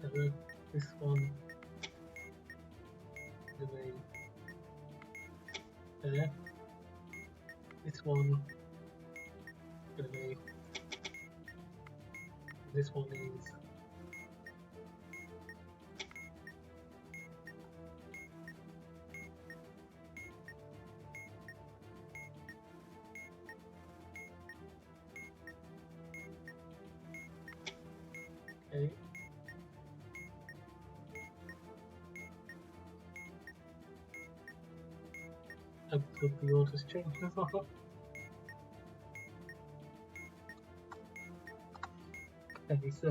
So this one is there. This one gonna be. This one is. Okay. I put the orders changed as well. Okay, so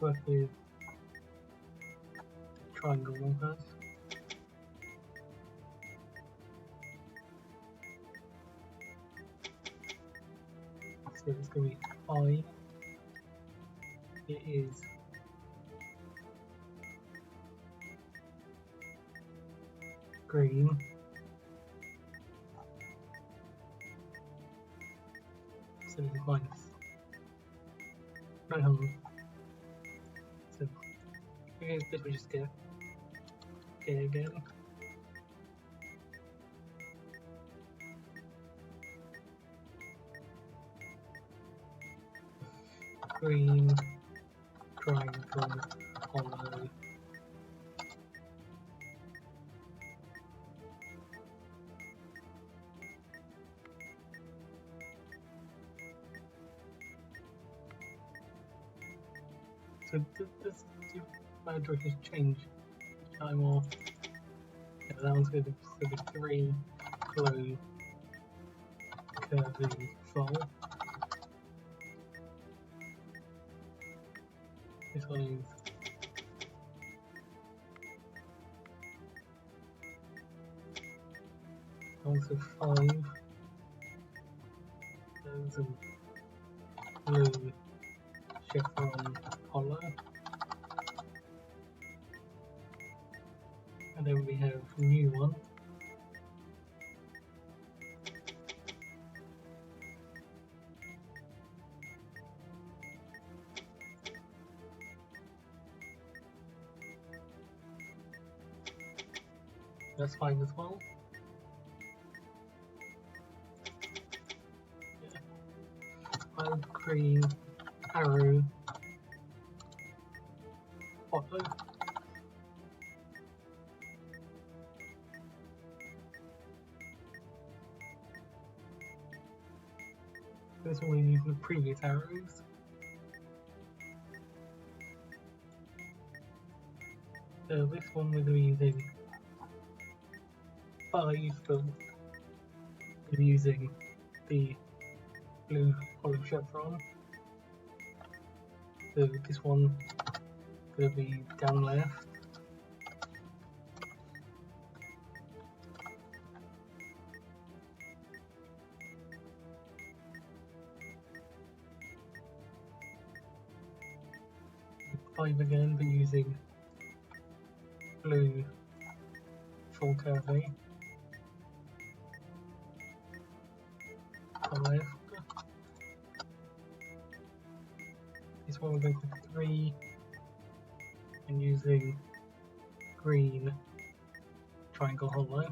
work with the triangle one first. So it's going to be 5. It is green. So it's minus. No, hold on. So I guess this will just get okay again. Green, triangle, hollow. So does my directions change time or yeah, that one's going to be 3 flow curvy fall. This one is also 5. There's some blue chevron hollow. And then we have a new one. That's fine as well. Wild green arrow auto. This one we're using the previous arrows. So this one we're going to be using 5, but we're using the blue hollow chevron. So this one is going to be down left. Five again, but using blue full curvy. On left. This one we're going for 3 and using green triangle hollow.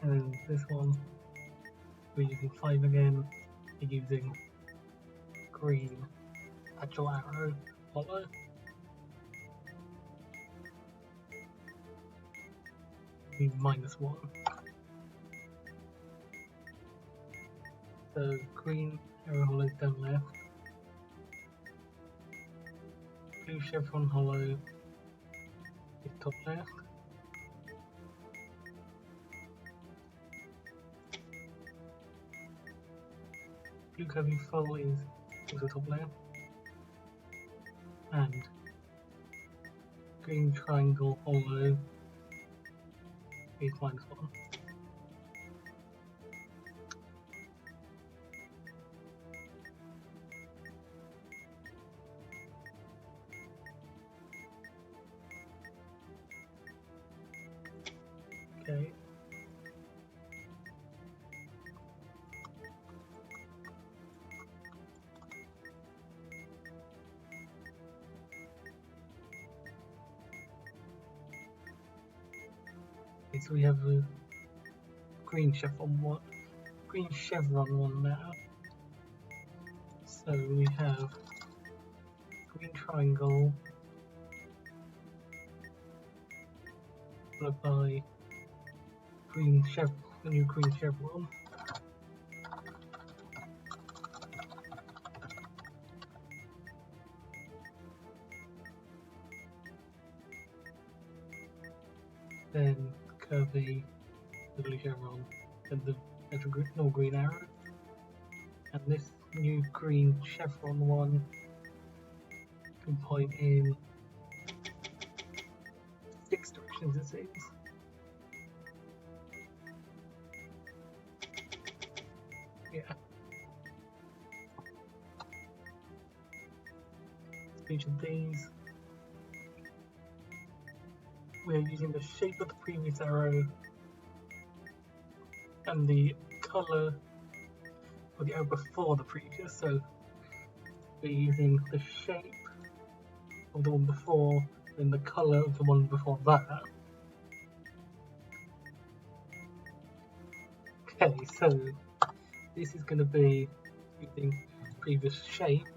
And then this one we're using 5 again, we're using green actual arrow hollow. Be -1. So green arrow hollow is down left. Blue chevron hollow is top left. Blue curvy full is also top left. And green triangle hollow is -1. Okay. Okay, so we have a green chevron one now. So we have green triangle followed by a new green chevron. Then curvy, the blue chevron, and the actual normal green arrow. And this new green chevron one can point in 6 directions, it seems. Yeah. Each of these, we are using the shape of the previous arrow and the colour of the arrow before the previous. So we're using the shape of the one before and the colour of the one before that. Okay, so this is going to be using previous shape.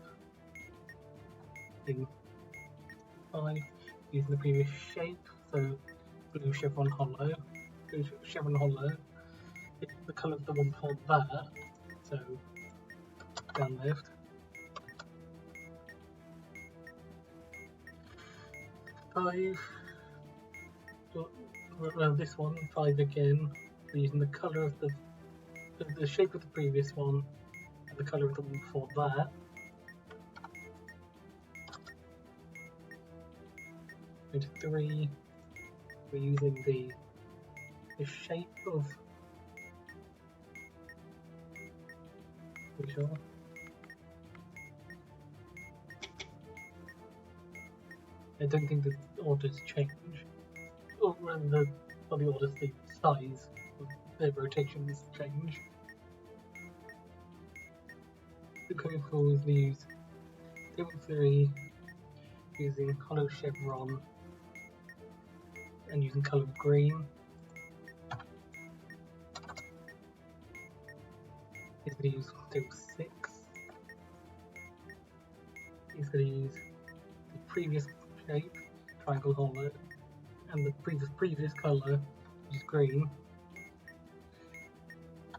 Using the previous shape, so blue chevron hollow, the colour of the one before that, so down left. This one, 5 again, using the colour of the shape of the previous one and the colour of the one before that. Go to 3, we're using the shape of I don't think the orders change. Or the orders, the size of their rotations change. The code for is use table 3 using hollow chevron and using colour green. He's going to use table 6. He's going to use the previous shape, triangle hollow, and the previous colour, which is green,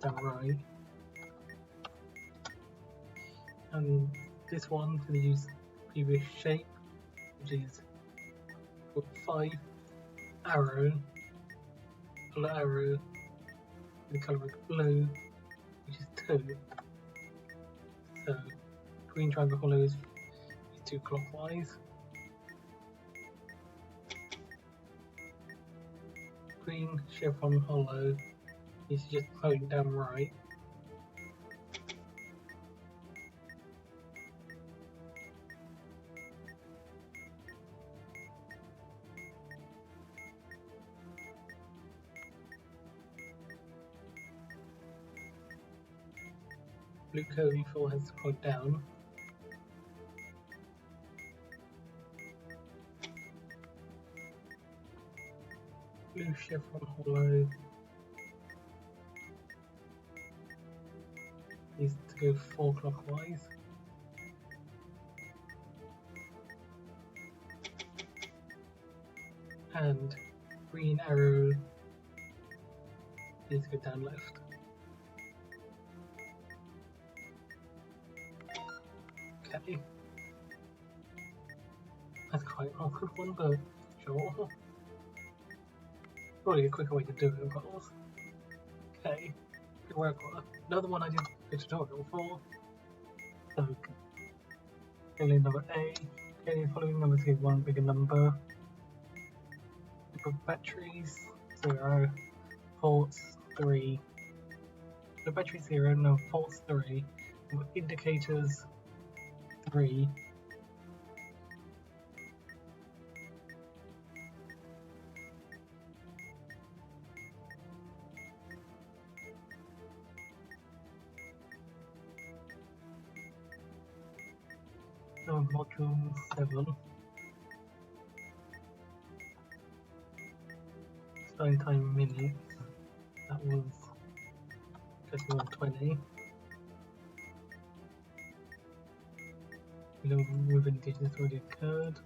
down right. And this one is going to use previous shape, which is 5 arrow, the colour of blue, which is 2. So green triangle hollow is 2 clockwise. Green chevron hollow is just pointing down right. Blue curvy 4 has to point down. Blue chevron hollow needs to go 4 clockwise. And green arrow needs to go down left. Okay. That's quite an awkward one, but sure. Probably a quicker way to do it, of course. Okay. Good work. Another one I did a tutorial for. So, alien number A. Okay, following numbers give one bigger number. Number of batteries 0. Ports 3. The battery 0, no ports 3. Indicators 3. No, module 7. Starting time minutes. That was just 120. No moving digits already occurred.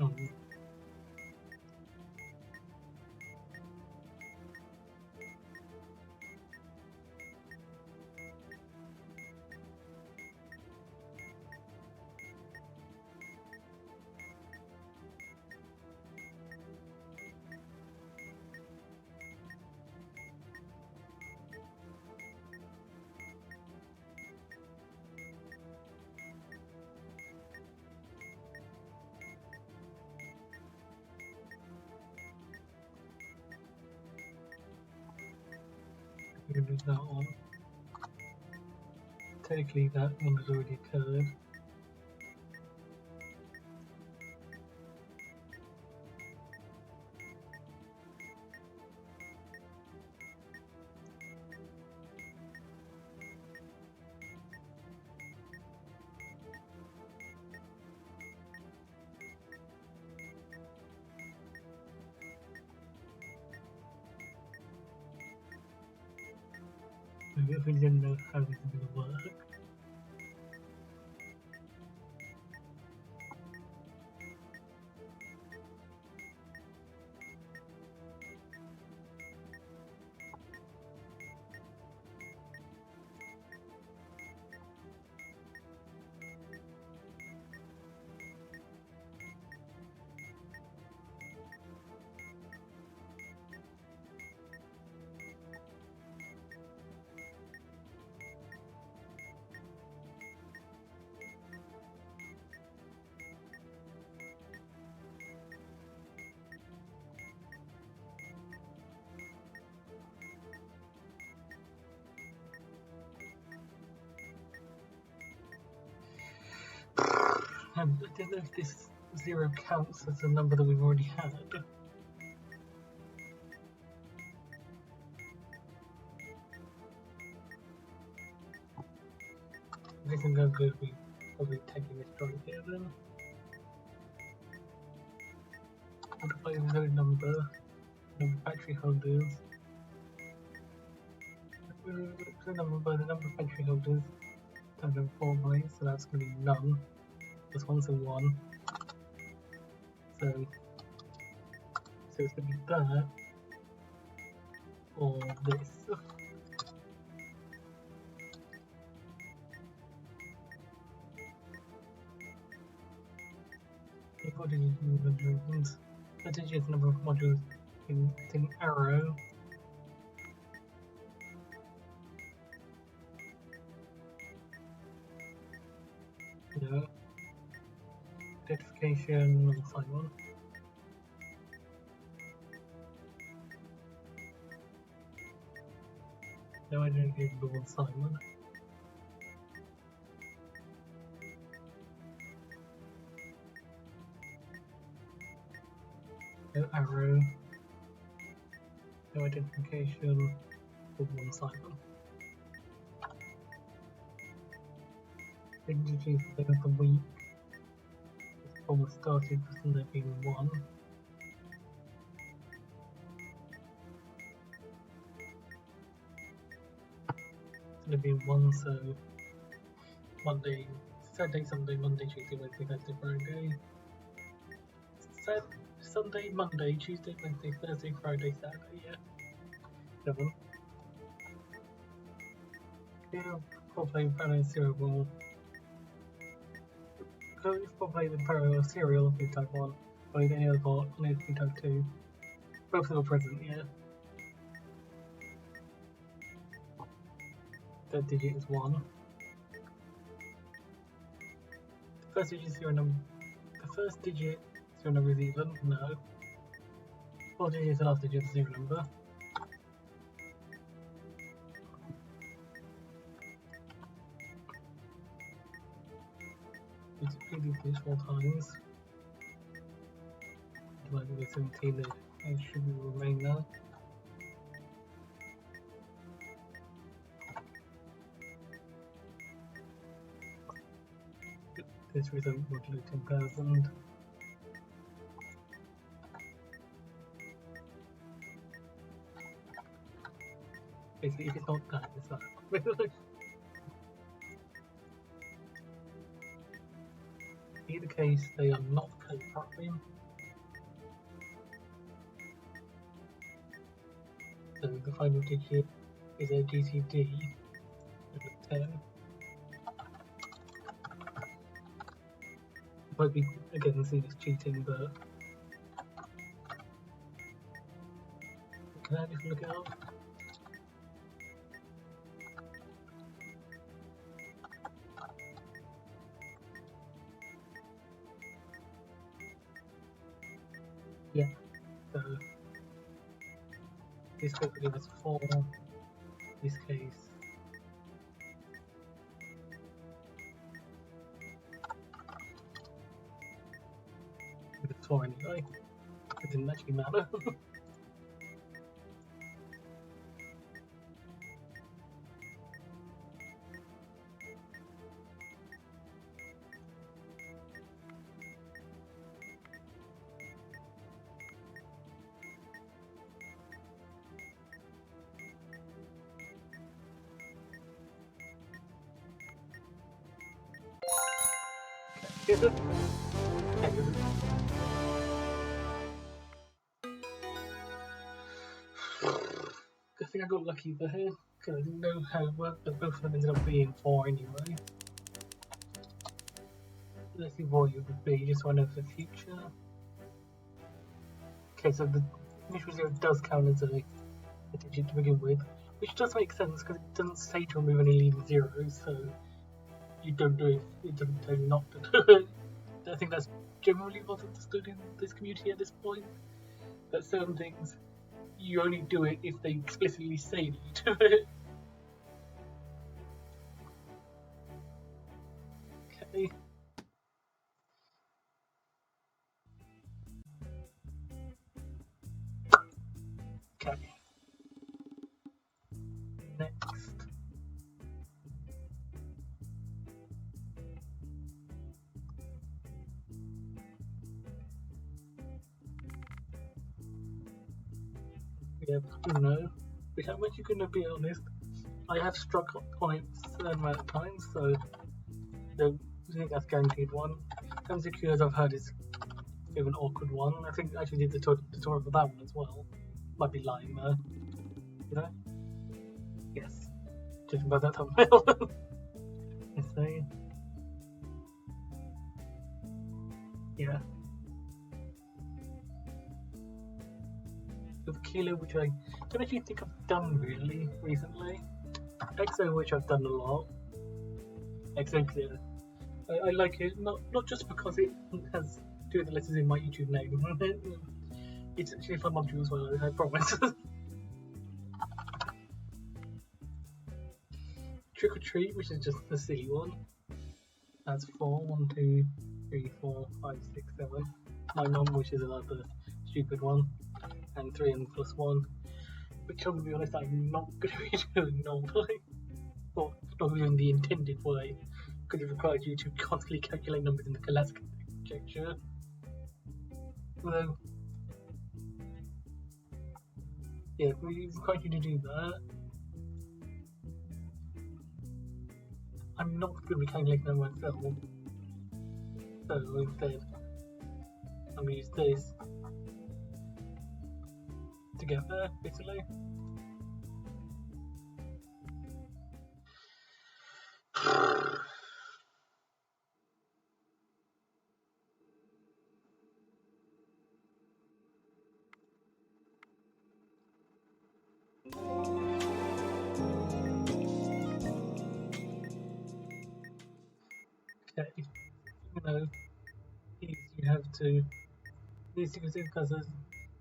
Oh. We're going to lose that one. Technically, that one has already occurred. If we didn't know how this is going to work. I don't know if this 0 counts as a number that we've already had. This is no good, we're probably taking this right here then. Multiply the number of battery holders. The number by the number of battery holders times 4 by, so that's going to be none. This one's a 1. So it's going to be that or this. According to the modules, the digit number of modules in arrow. Yeah. Identification on the side one. No identification on the side one. No arrow. No identification for one side one. Indicates the end of the week. Almost started with Sunday being 1. Sunday being 1, so Monday, Saturday, Sunday, Monday, Tuesday, Wednesday, Thursday, Friday. Sunday, Monday, Tuesday, Wednesday, Thursday, Friday, Saturday, yeah. 7. Yeah, I'll play Parallel Serial. So if we'll play the Parallel Serial if we type 1, or any other part, and if we type 2. Both of them are present, yeah. Third digit is 1. The first digit is 0 number. The first digit is 0 number is even? No. Fourth digit is the last digit of 0 number. It's repeated this 4 times. Divided by 17, it should remain now. This result modulo 10,000. Basically, if it's not done, it's not. In either case, they are not code properly. So the final digit is a GTD of 10. Might be again seen as cheating, but can I just look it up? Yeah, so this code will give us 4, in this case. It's 4 anyway, it didn't actually matter. I think I got lucky there, because I didn't know how it worked, but both of them ended up being 4 anyway. Let's see what it would be, just so I know for the future. Okay, so the initial 0 does count as a digit to begin with, which does make sense because it doesn't say to remove any leading zeros, so you don't do it, it doesn't tell you not to do it. I think that's generally what's understood in this community at this point, that certain things you only do it if they explicitly say that you do it. Okay. Okay. Next. We have Uno, which I'm actually going to be honest, I have struck on it a certain amount of times, so I think that's guaranteed one. Terms of Cures I've heard is a bit of an awkward one. I think I actually did the tutorial for that one as well. Might be lying though. Did I? Yes. Judging by that thumbnail. Let's see. Yeah. With Kilo, which I don't actually think I've done really recently. XO, which I've done a lot. XO Clear. I like it, not just because it has 2 of the letters in my YouTube name. It's actually a fun module as well, I promise. Trick or Treat, which is just a silly one. That's 4. 1, 2, 3, 4, 5, 6, 7. My Mum, which is another stupid one. And 3 and plus 1. Which I'm going to be honest, I'm not going to be doing normally. Or not in the intended way. Because it requires you to constantly calculate numbers in the Kalaska conjecture. Although, yeah, we require you to do that. I'm not going to be calculating them myself. So instead, I'm going to use this to get there, basically. Okay, you have to, these sequences because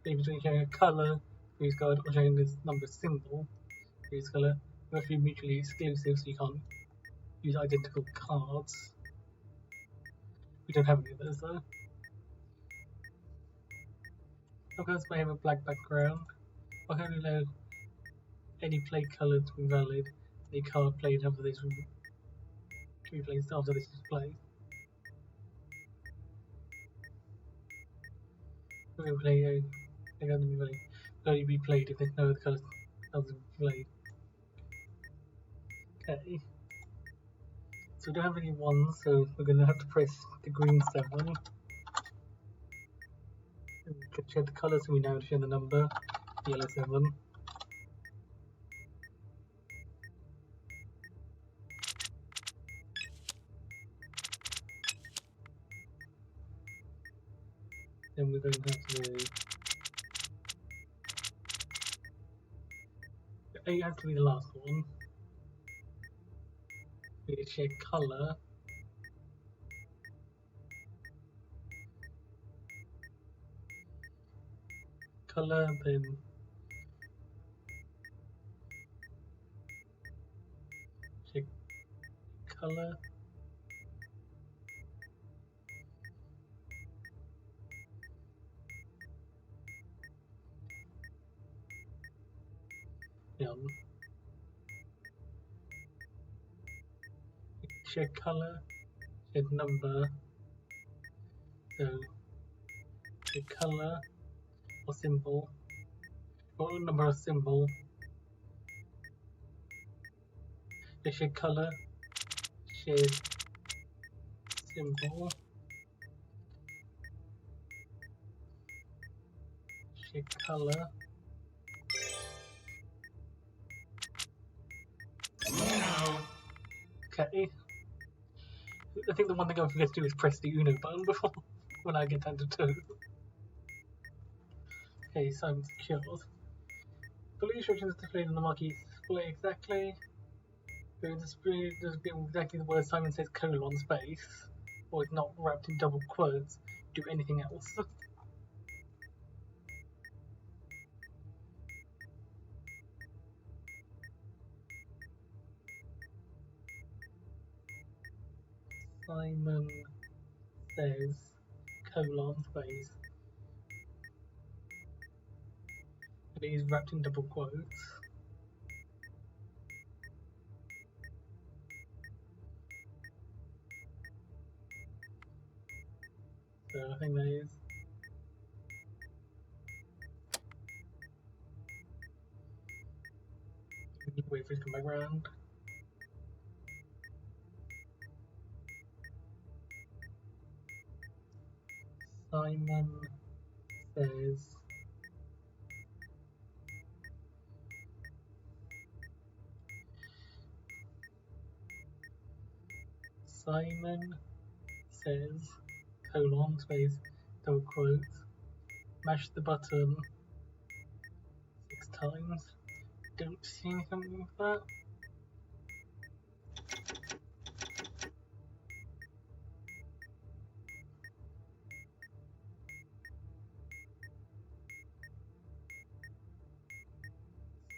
between sharing a colour for each card or sharing this number symbol for each colour, you have to be mutually exclusive so you can't use identical cards. We don't have any of those though. Some cards may have a black background. I can only allow any play colour to be valid. Any card played after this will be played after this display. We're going to play. They're going to only be played if there's no other colours to play. Okay. So we don't have any ones, so we're going to have to press the green 7. And we can share the colour, so we now share the number, yellow 7. Then we're going to have to do 8 has to be the last one. We need to share colour. Colour, then share colour. Share colour, share number. So share colour or symbol, or number or symbol. Share colour, share symbol, share colour. Okay. I think the one thing I forget to do is press the Uno button before when I get down to 2. Okay, so I'm secured. Follow instructions displayed on the marquee. Display exactly. Display exactly the word Simon says : space, or it's not wrapped in double quotes. Do anything else. Simon says : space. And it is wrapped in double quotes. So I think that is. Wait for it to come back round. Simon says space, double quotes, mash the button 6 times. Don't see anything with that.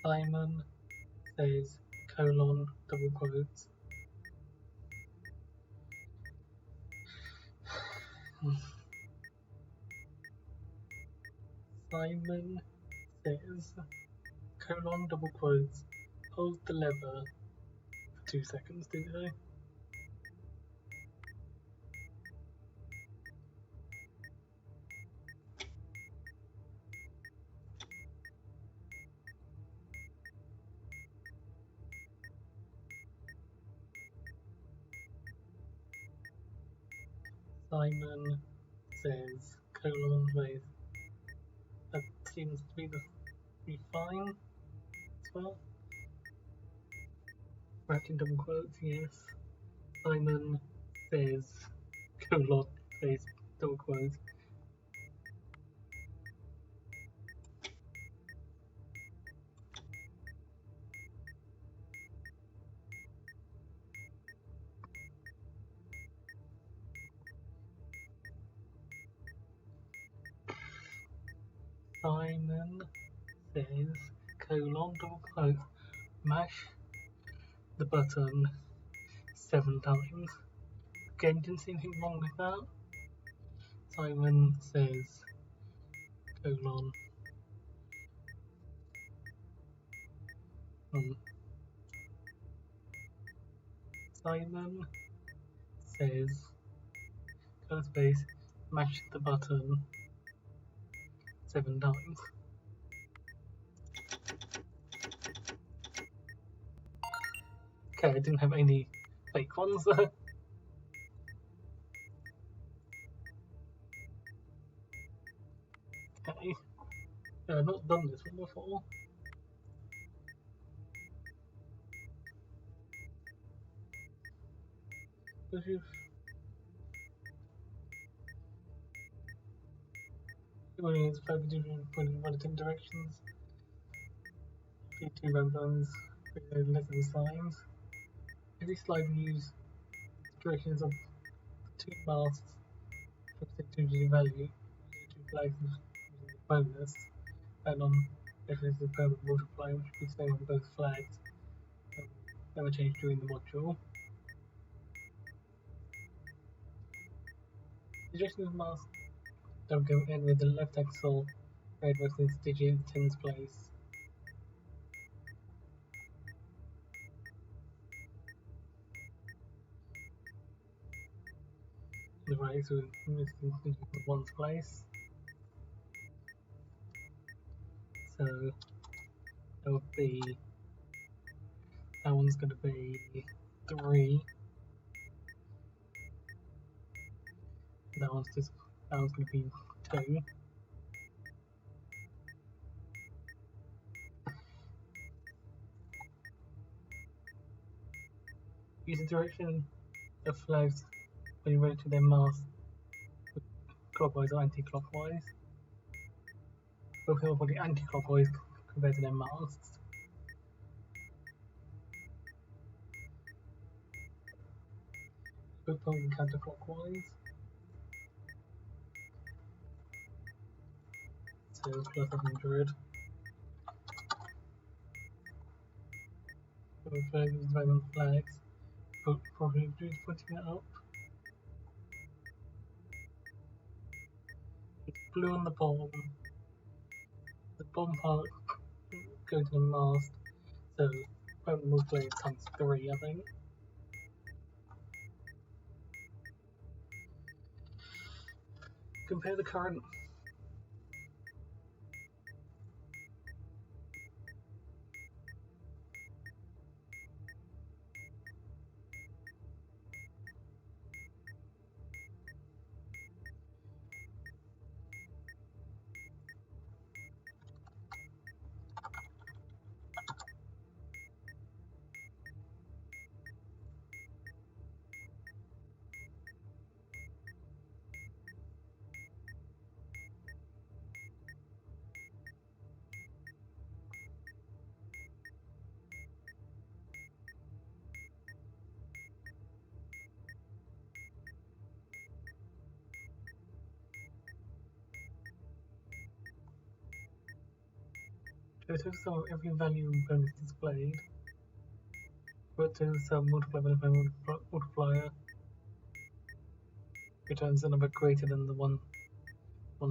Simon says : double quotes. Simon says : double quotes. Hold the lever for 2 seconds, do they? Simon says : space. That seems to be fine as well. Wrapped in double quotes, yes. Simon says : space, double quotes. Simon says : double quotes. Mash the button 7 times. Again, didn't see anything wrong with that. Simon says : Simon says : space, mash the button 7 times. Okay, I didn't have any fake ones there. Okay. I've not done this one before. Because you've only need to focus in relative directions. 2 buttons, lesson signs. Every slide we use directions of 2 masks for a 2-digit value, 2 flags with the bonus, and on reference to the permanent multiplier, which will be staying on both flags, never change during the module. The direction of the mask don't go in with the left axle, red versus digit in 10's place. The right axle is in 1's place. So that would be, that one's going to be 3. That one's going to be 2. Use the direction of flags when you rotate their mask clockwise or anti-clockwise. Both of them will be anti-clockwise compared to their masks. Both pointing counterclockwise. So plus 100. Both flags is divided on flags. Probably putting it up. It's blue on the bottom. The bottom part goes to the mast. So probably multiply times 3, I think. Compare the current. Total sum of every value bonus displayed. Total sum multiplied by multiplier returns a number greater than the 1000. So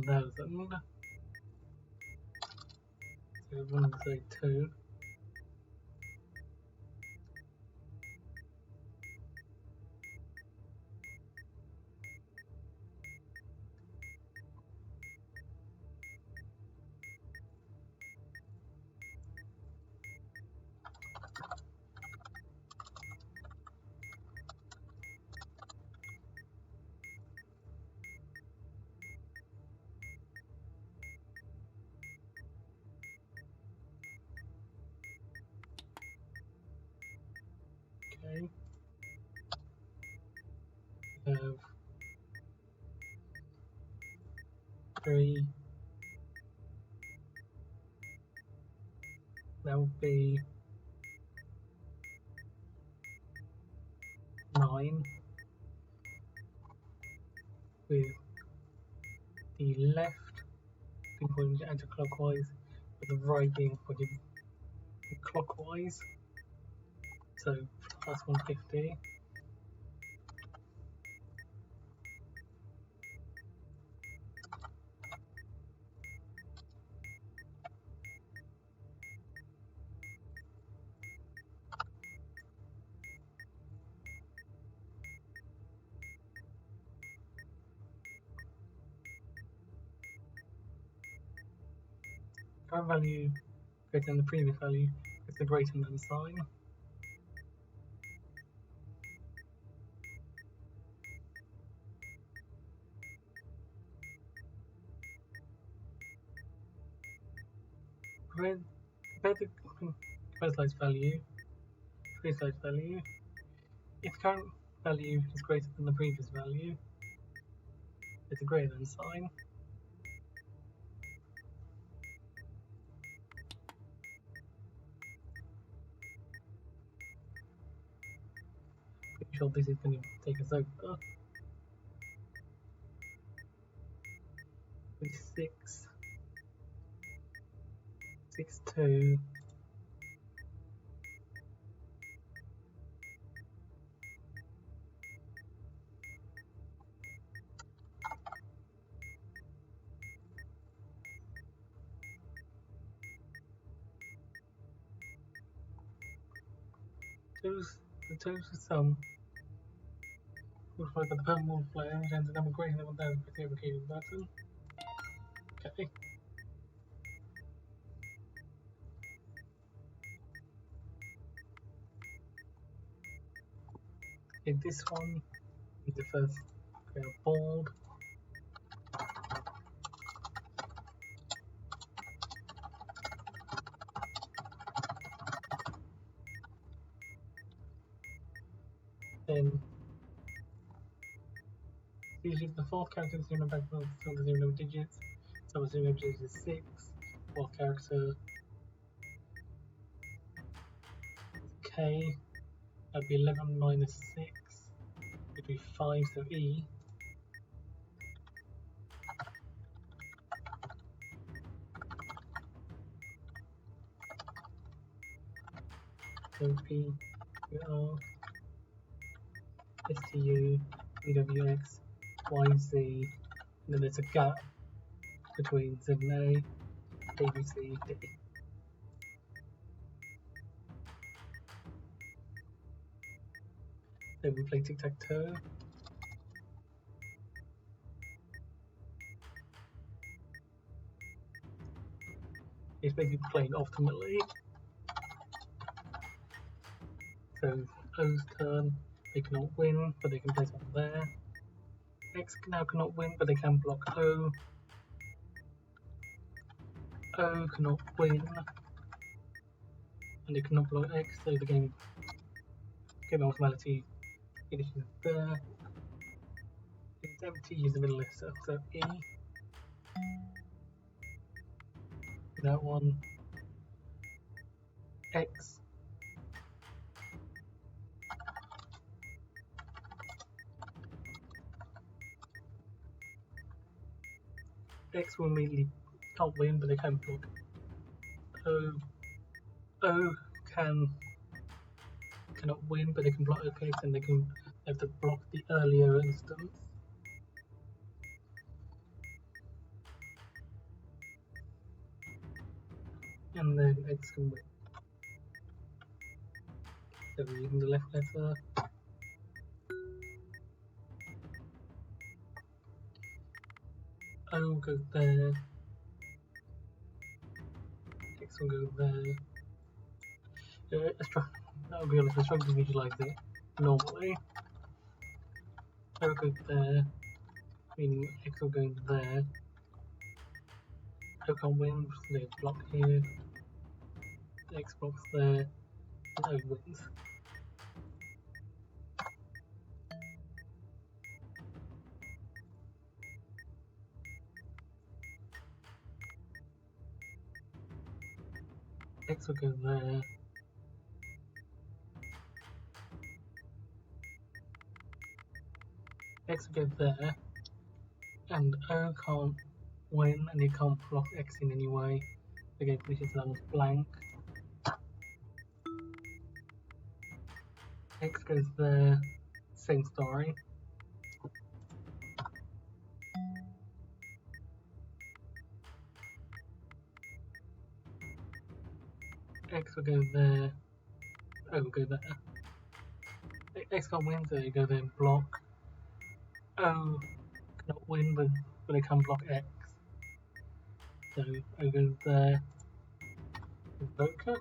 we're going to say 2. Okay. We have 3. That would be 9. With the left being pointed anti-clockwise, with the right being pointed clockwise. So plus 150. current value greater than the previous value, it's the greater than sign. Compare the first slice value, previous slice value. If the current value is greater than the previous value, it's a greater than sign. Pretty sure this is going to take us over. 6, 6, 2. The total sum multiplied by the permanent multiplier which ends a number greater than 1000 for the replicating button. Okay. In this one, we need to first create a board. Then usually the fourth character is zero back to the zero digits. So the zero digits is 6. Fourth character is K. That'd be 11 minus 6. It'd be 5, so E. So P, Q, R, S, T, U, E, W, X, Y, Z. And then there's a gap between Z and A, B, C, D. Then we play tic-tac-toe. It's basically playing optimally. So O's turn, they cannot win, but they can place one there. X now cannot win, but they can block O. O cannot win, and they cannot block X, so the game optimality finishes there. It's empty, use the middle list, so E. That one. X. X will immediately can't win, but they can block. O cannot win, but they can block OK, and they have to block the earlier instance. And then X can win. So we're using the left letter. O will go there. X will go there. I'll be honest, I struggle to visualize it normally. O will go there, meaning X will go there. O can't win, so they block here. X blocks there, and O wins. X will go there. X will go there, and O can't win, and he can't block X in any way. The game finishes that one's blank. X goes there, same story. X will go there, O will go there. X can't win, so they go there and block. O cannot win, but they can block X. So O goes there, Revoke?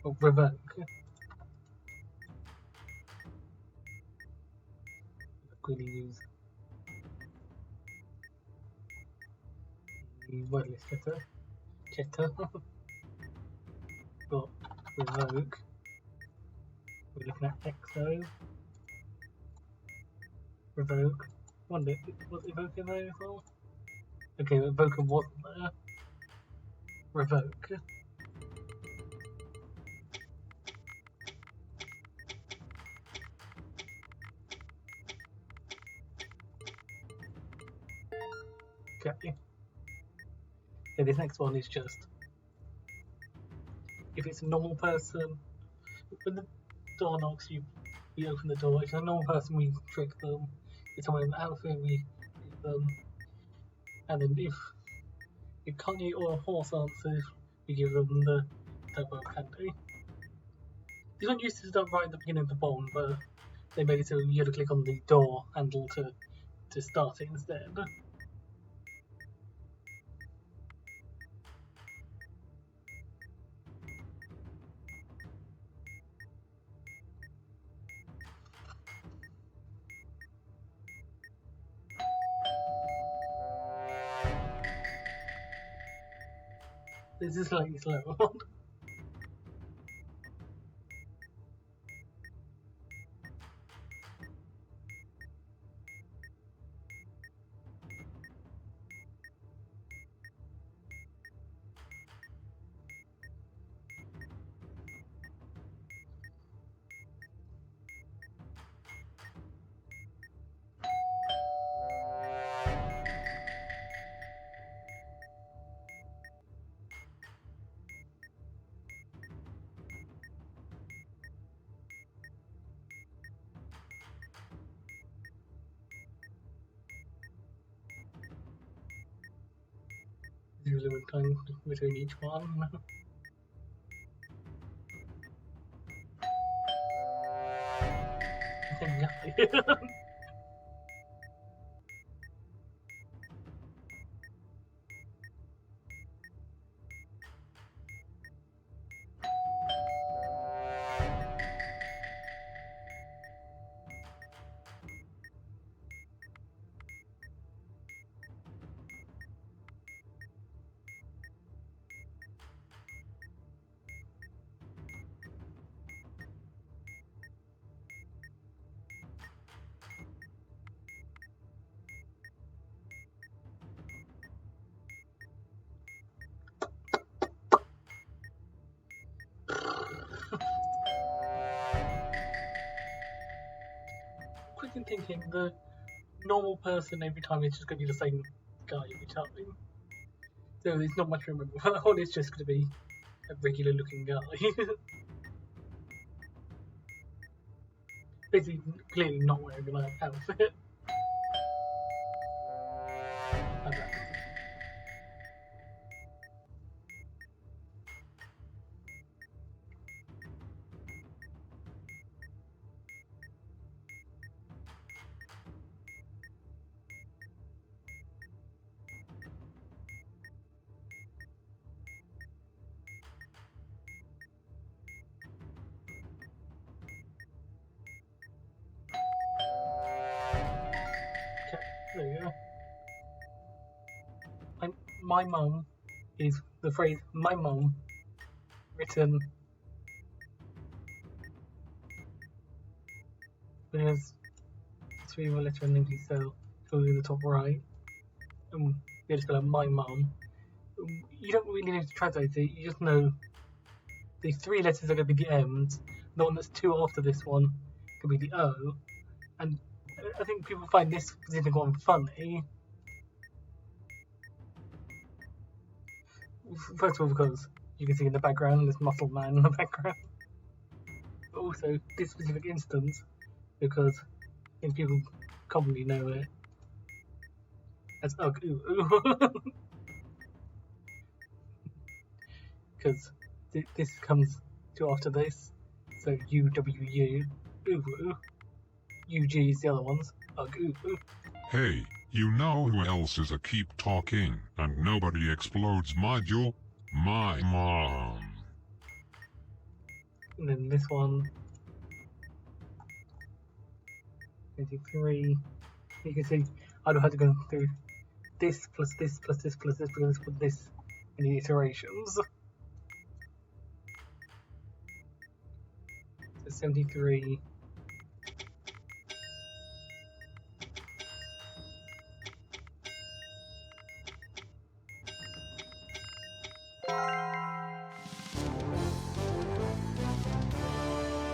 Or revoke? Quickly use the wordless chetter. Got revoke. We're looking at exo. Revoke. Wonder, was evoker there as well? Okay, evoker wasn't there. Revoke. Okay. Okay, this next one is just if it's a normal person, when the door knocks, we open the door. If it's a normal person, we trick them. If someone in the outfit, we trick them. And then if Kanye or a horse answers, we give them the type of candy. These one used to start right at the beginning of the bomb, but they made it so you had to click on the door handle to start it instead. This is slightly slower. Relevant time between each one. Quickly thinking, the normal person every time is just going to be the same guy every time. So there's not much to remember. That one is just going to be a regular looking guy. Basically, clearly not wearing an outfit. There you go. And my mum is the phrase my mum written there's three letter ending so in the top right. You just spell out my mum. You don't really need to translate it, you just know the three letters are going to be the M's, the one that's two after this one could be the O, and I think people find this specific one funny. First of all, because you can see in the background this muscle man in the background. But also, this specific instance, because people commonly know it as ugh ooh ooh. Because this comes to after this, so UWU, ooh ooh. UG is the other ones, ugh ooh ooh. Hey, you know who else is a keep talking and nobody explodes module? My mom. And then this one, 23. You can see I don't have to go through this plus this plus this plus this plus this plus this in the iterations. So 73.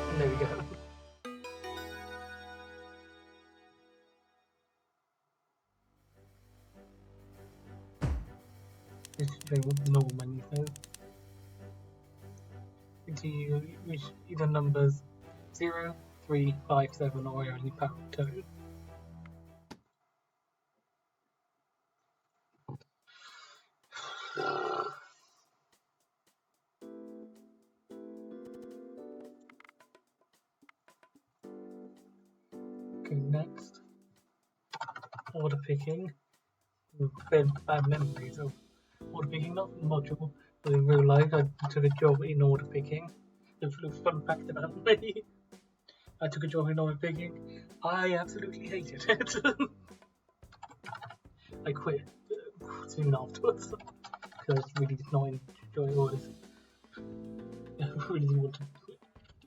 And there we go. Just show what the normal menu says. Continue which either numbers 0, 3, 5, 7 or only power 2. Okay, next. Order picking. Bad memories of order picking, not from Module, but in real life I took a job in order picking. It was fun fact about me. I took a job in order picking. I absolutely hated it. I quit soon afterwards because I really did not enjoy orders. I really didn't want to quit.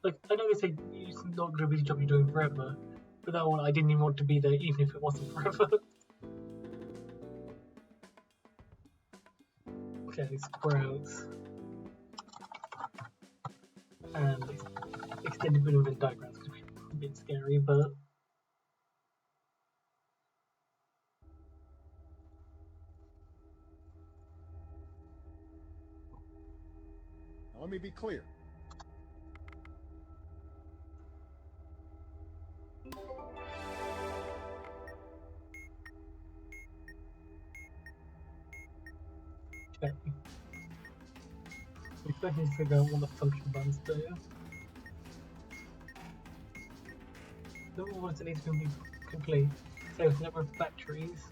Like, I know they say it's not going to be the job you're doing forever, but that one I didn't even want to be there even if it wasn't forever. Okay, sprouts. And extended Boolean diagrams can be a bit scary, but Now let me be clear. okay. We first need to figure out what the function buttons do. Number of words that need to be complete. So number of batteries.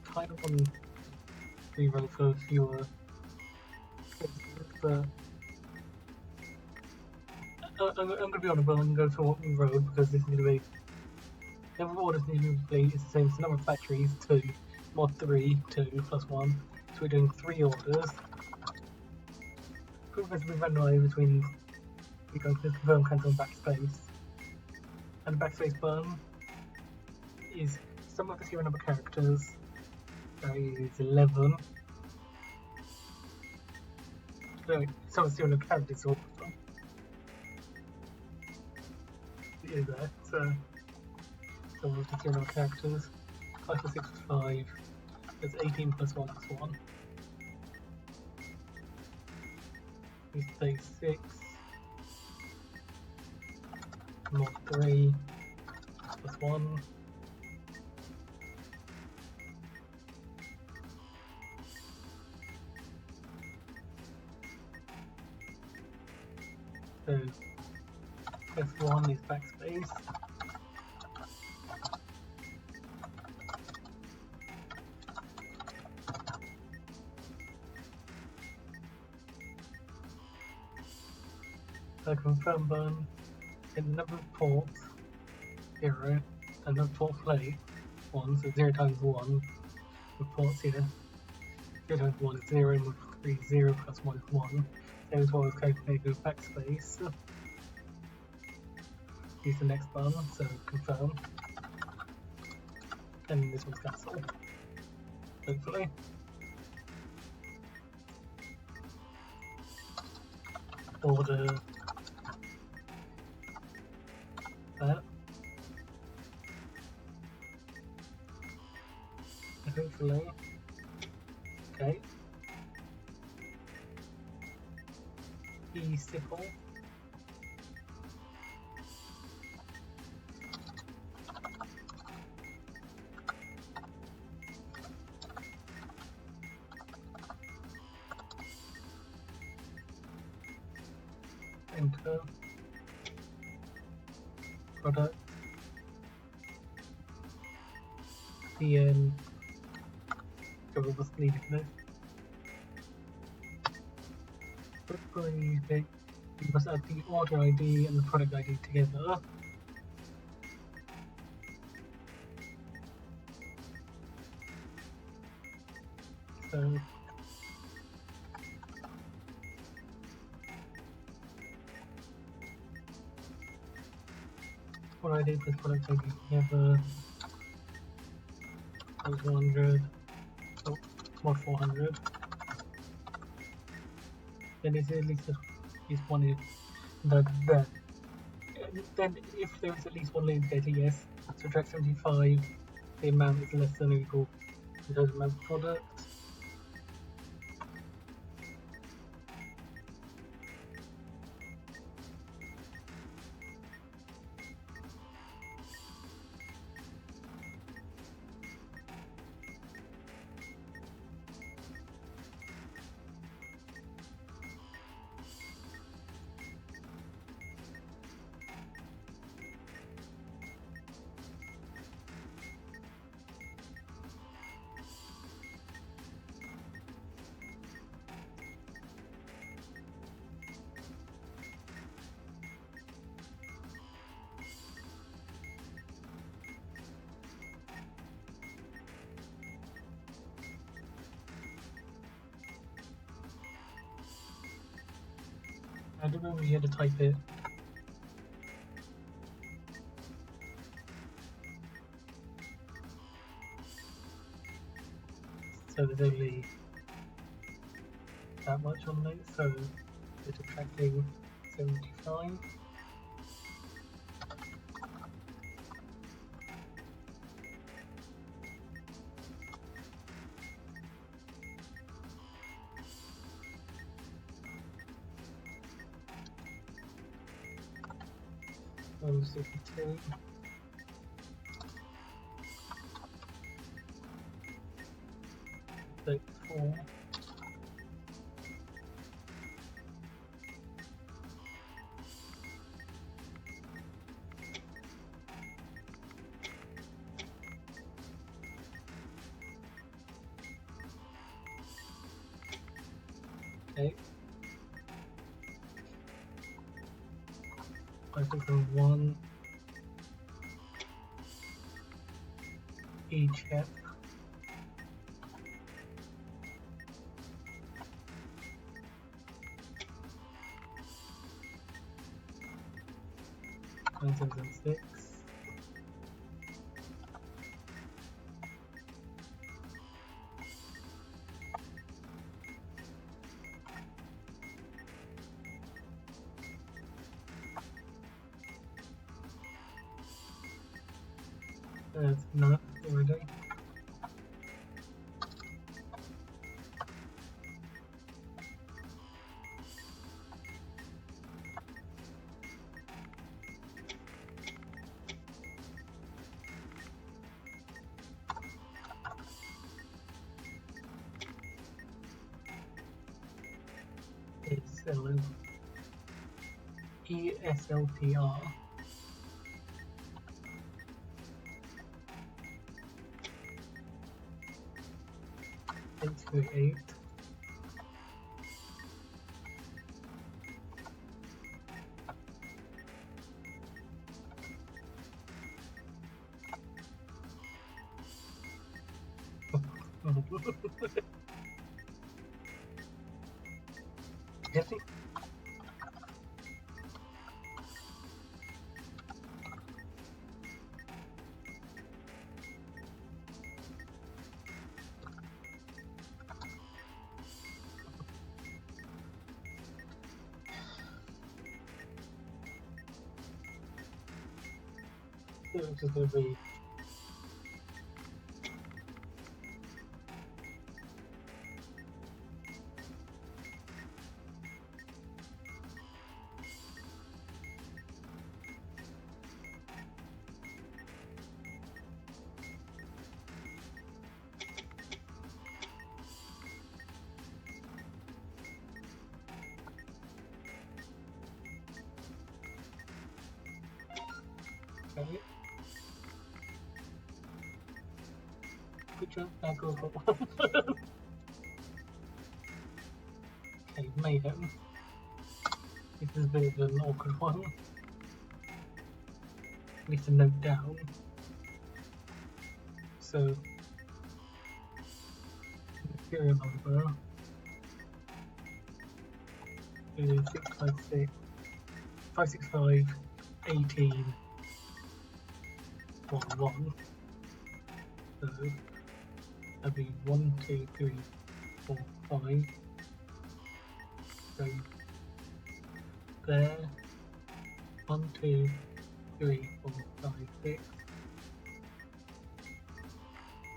Kind of want to rewrite for fewer. But I'm going to be honest, but I'm going to go for what we wrote because this is going to be. Number of orders need to be complete is the same as the number of batteries, 2. Mod 3, 2 plus 1. So we're doing 3 orders. Improvements will be randomized between you can confirm, cancel, and backspace. And the backspace button is some of the serial number characters. That is 11. No, some of the serial number characters, all of them. It is there. So, some of the serial number characters. 5 plus 6 plus 5. That's 18 plus 1 plus 1. Is 36. Mod 3 plus 1. So F1 is backspace. So confirm button, and the number of ports, 0, and the port plate, 1, so 0 times 1, the ports here, 0 times 1 is 0, and 3 is 0 plus 1 is 1, same as well as calculating with backspace. Use the next button, so confirm, and this one's cancel, hopefully. Order that. Hopefully. Okay. E-sickle. Enter. Product. PN discover what's needed next. Quickly, you must add the order ID and the product ID together. So order ID plus product ID together. Mod 400. Oh, mod 400. Then it's at least one in there. Then if there is at least one latent data, yes. Subtract 75. The amount is less than or equal to the total amount of product. I don't remember you had to type it. So there's only that much on there, so we're subtracting 75. Oh, 62. Like 4. Okay. I think I'm 1 each step. And 6. That's not already. It's ESLPR. Into 8. Jesse? It's just going to be okay. Good job, Barcode got one. Okay, Mayhem. This is a bit of an awkward one. I need to note down. So, serial number is 656 565 18 11. So that'd be 1, 2, 3, 4, 5. So there, 1, 2, 3, 4, 5, 6.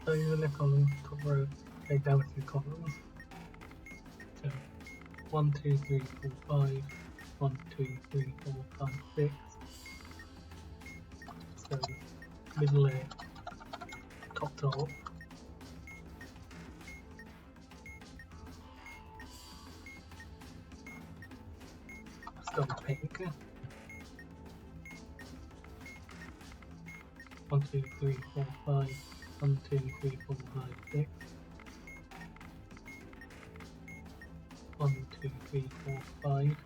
So in the left column, top row, take down 2 columns. So 1, 2, 3, 4, 5. 1, 2, 3, 4, 5, 6. So middle layer, top to top. Start with pink. 1, 2, 3, 4, 5. 1, 2, 3, 4, 5, 6. 1, 2, 3, 4, 5.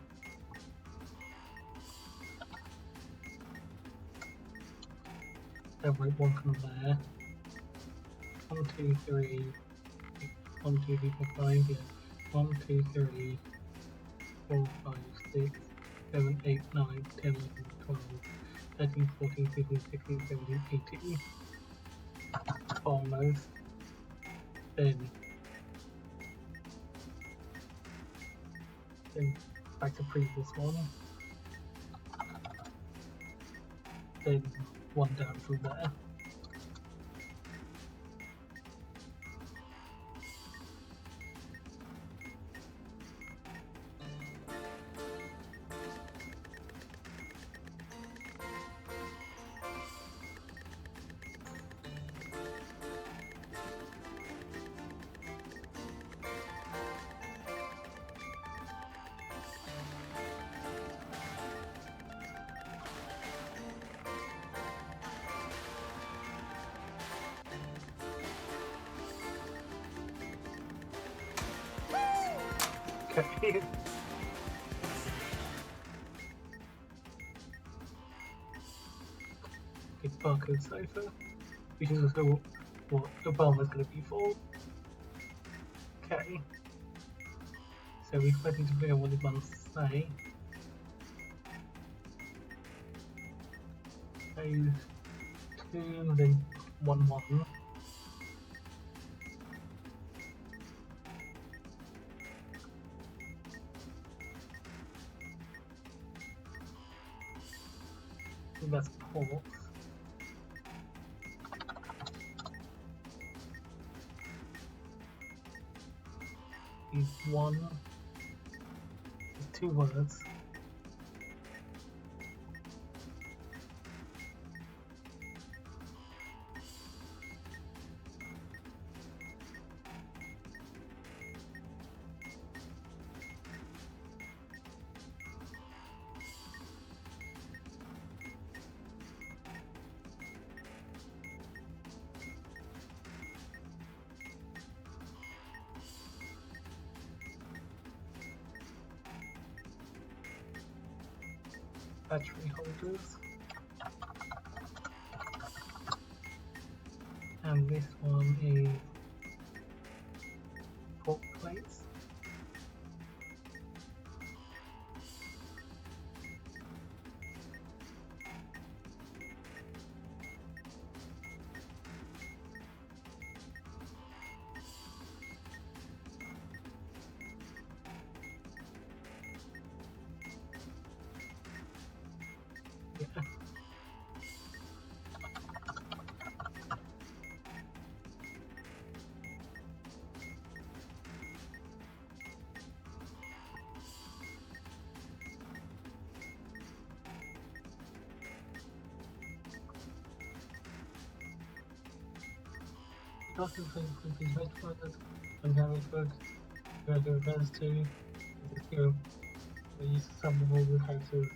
Then write 1 column there. 1, 2, 3. 1, 2, 3, 4, 5. Yeah. 1, 2, 3, 4, 5, 6, 7, 8, 9, 10, 11, 12, 13, 14, 15, 16, 17, 18. Almost. Then back to previous one. Then 1 down from there. Okay. It's Barcode Cipher, which is also what Obama's going to be for. Okay. So we're starting to figure out what it wants to say. Phase 2, then 1, 1. That's ports. Is 1, 2 words. Battery holders, and this one is port plates. Yeah. Doctor for these methods and Harrisburg, where the events to the zero. We use some of all the houses.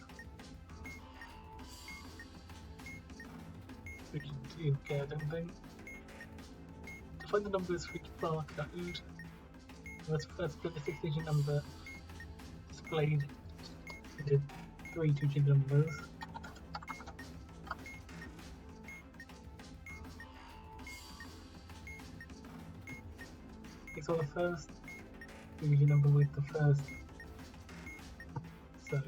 We can do get, I don't think. Find the numbers for each barcode. Let's first put the 6-digit number displayed into 3 2-digit numbers. XOR the first 2-digit number with the first. So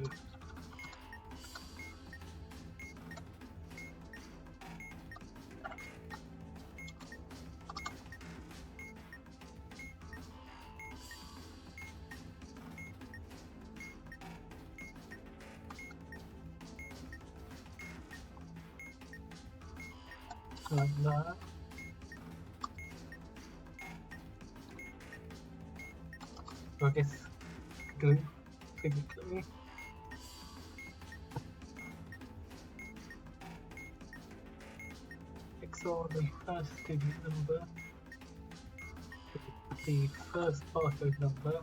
like that. So I guess go physically. XOR the first digit number with the first barcode number.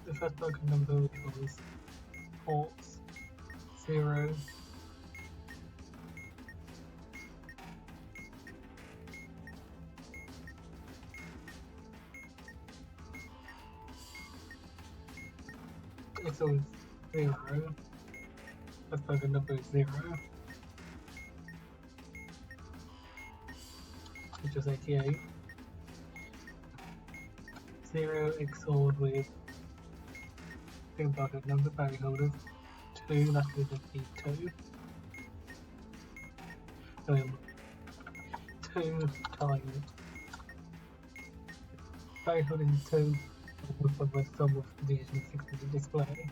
The first barcode number, which was ports 0. It's always 0. First barcode number is 0. Which is 88. 0 XOR'd with second barcode number, barry holders 2, that would be 2. 2 times barry holders is 2, multiplied by the sum of the digits in the 6-digit display.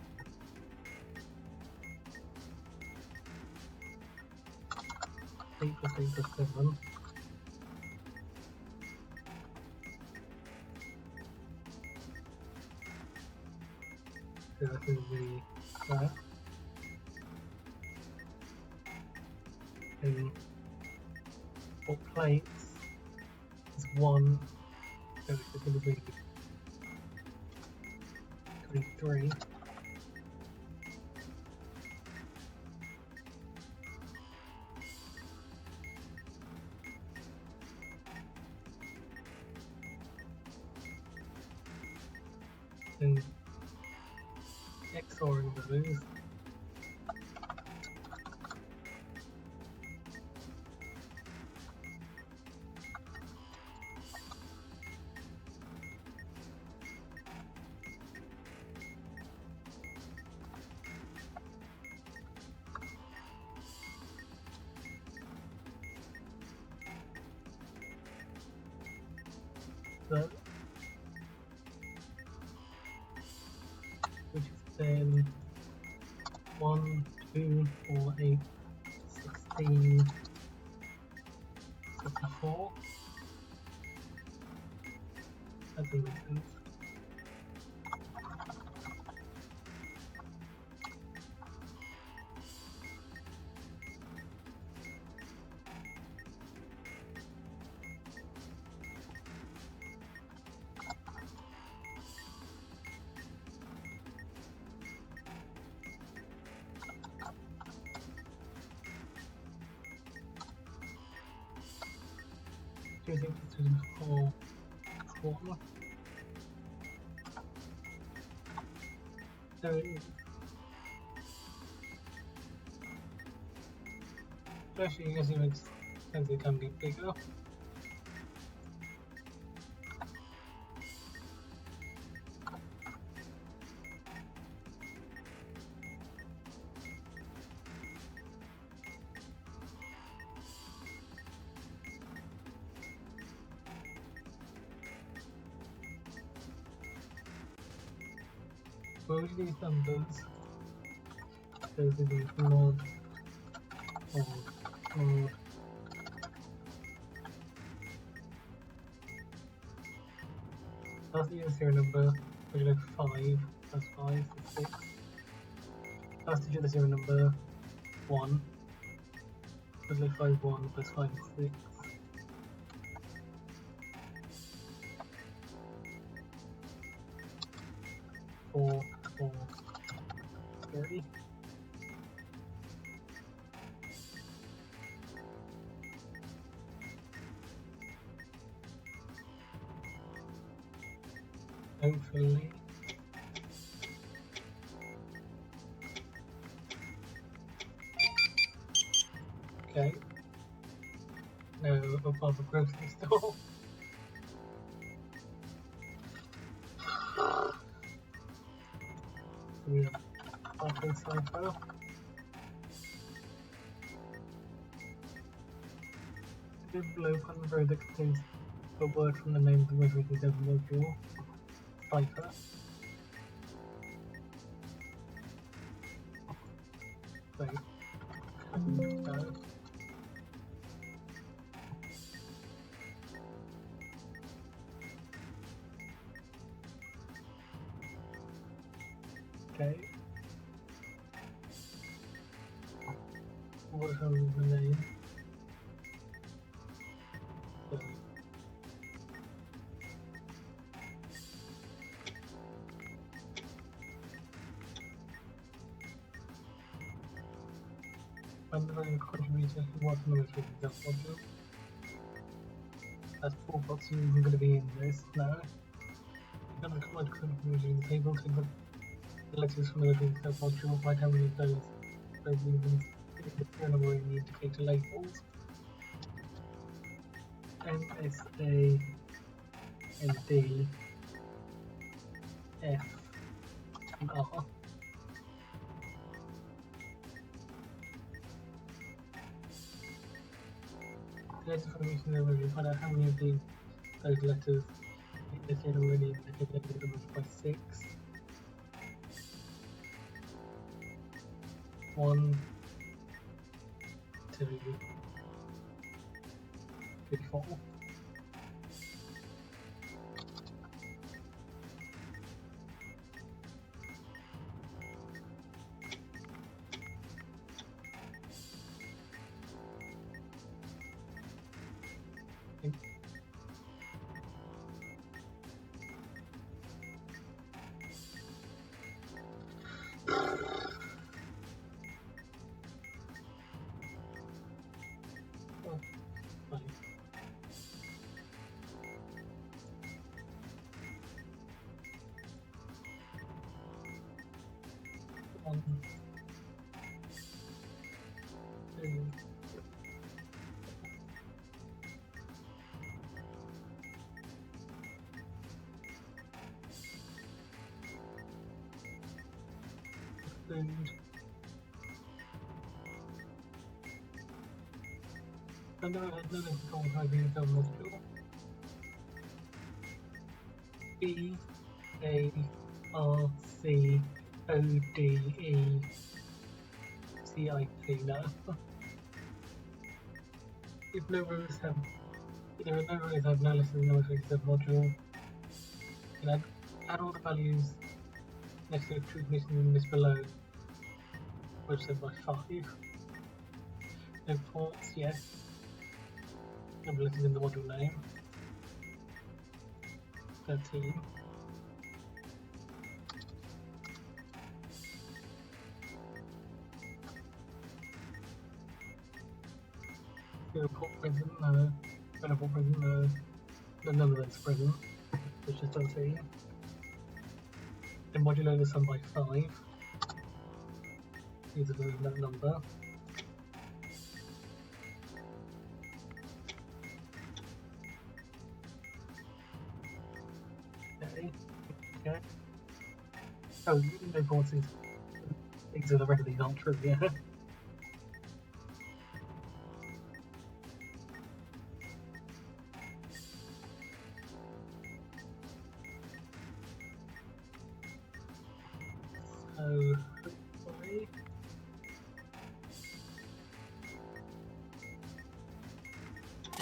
Eight plus 7. So that will be that. And for plates is 1, so it's going to be 23. And XORing those. So, which is then 1, 2, 4, 8, 16, 54. That doesn't make sense. Do you think this is a whole one? There it is. Actually, I guess it makes sense it can be bigger. Both these numbers, those are the mod, mod. Last digit of the serial number, we're going to 5 plus 5 is 6. Last digit of the serial number, 1. We're going to 5, 1 plus 5 is 6. 4, 4, 3. Hopefully. Okay. No, above the grocery store. So we have Barcode Cipher. The envelope on the road that contains a word from the name of the most recent module. Cipher. Wait. No. Okay. What was the name? When the very contributor who was the most recent module. That's 4 boxes isn't going to be in this now. You're going to come out contribution in the table to the letters from the recent module. Write how many of those even the number we need to click the labels. M, S, A, N, D, F, and R. Letters from each and every find out how many of those letters is already indicated by 6. 1, 2, 3, 4. And then I had another control typing the module. B A R C O D E C I P now. If no rows have analysis in the module, you can add all the values next to the truth missing in this below, which said by 5. No ports, yes. No letters in the module name. 13. Zero port present, no. Zero port present, no. None of those present, which is 13. Then modulo the sum by 5. Use that number. Okay. Oh, no ports is. These are the rest of these aren't true, yeah. So, hopefully. Okay.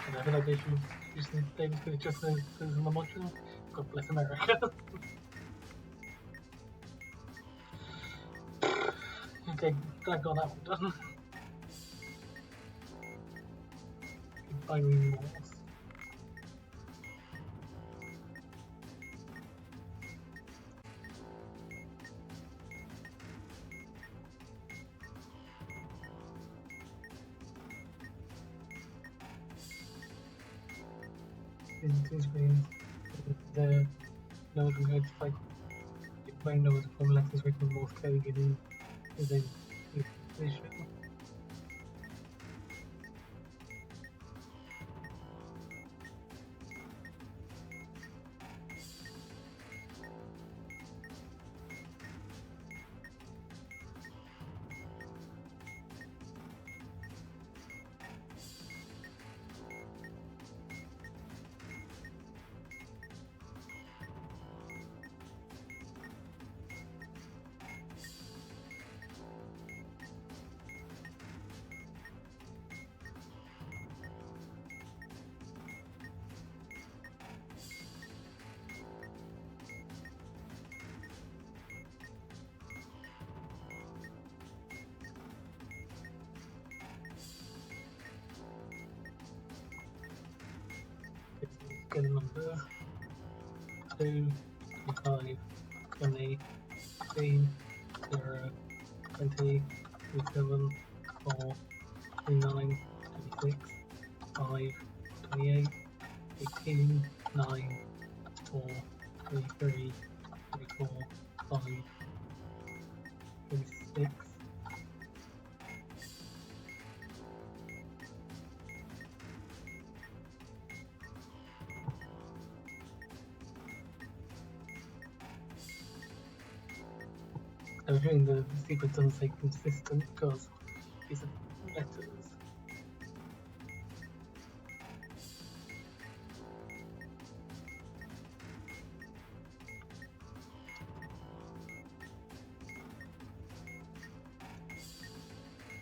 And I feel like they should use the names because just those in the module. God bless America. Okay, I got that one done. Binary Morse. Two screens. The node will notify your brain knows from letters written in Morse code in the position. Get a number 2, 5, 20, 15, 0, 20, 27, 4, 29, 26, 5, 28, 18, 9, 4, 23, 24, 5, 26. I'm hearing the sequence doesn't say consistent because these are letters.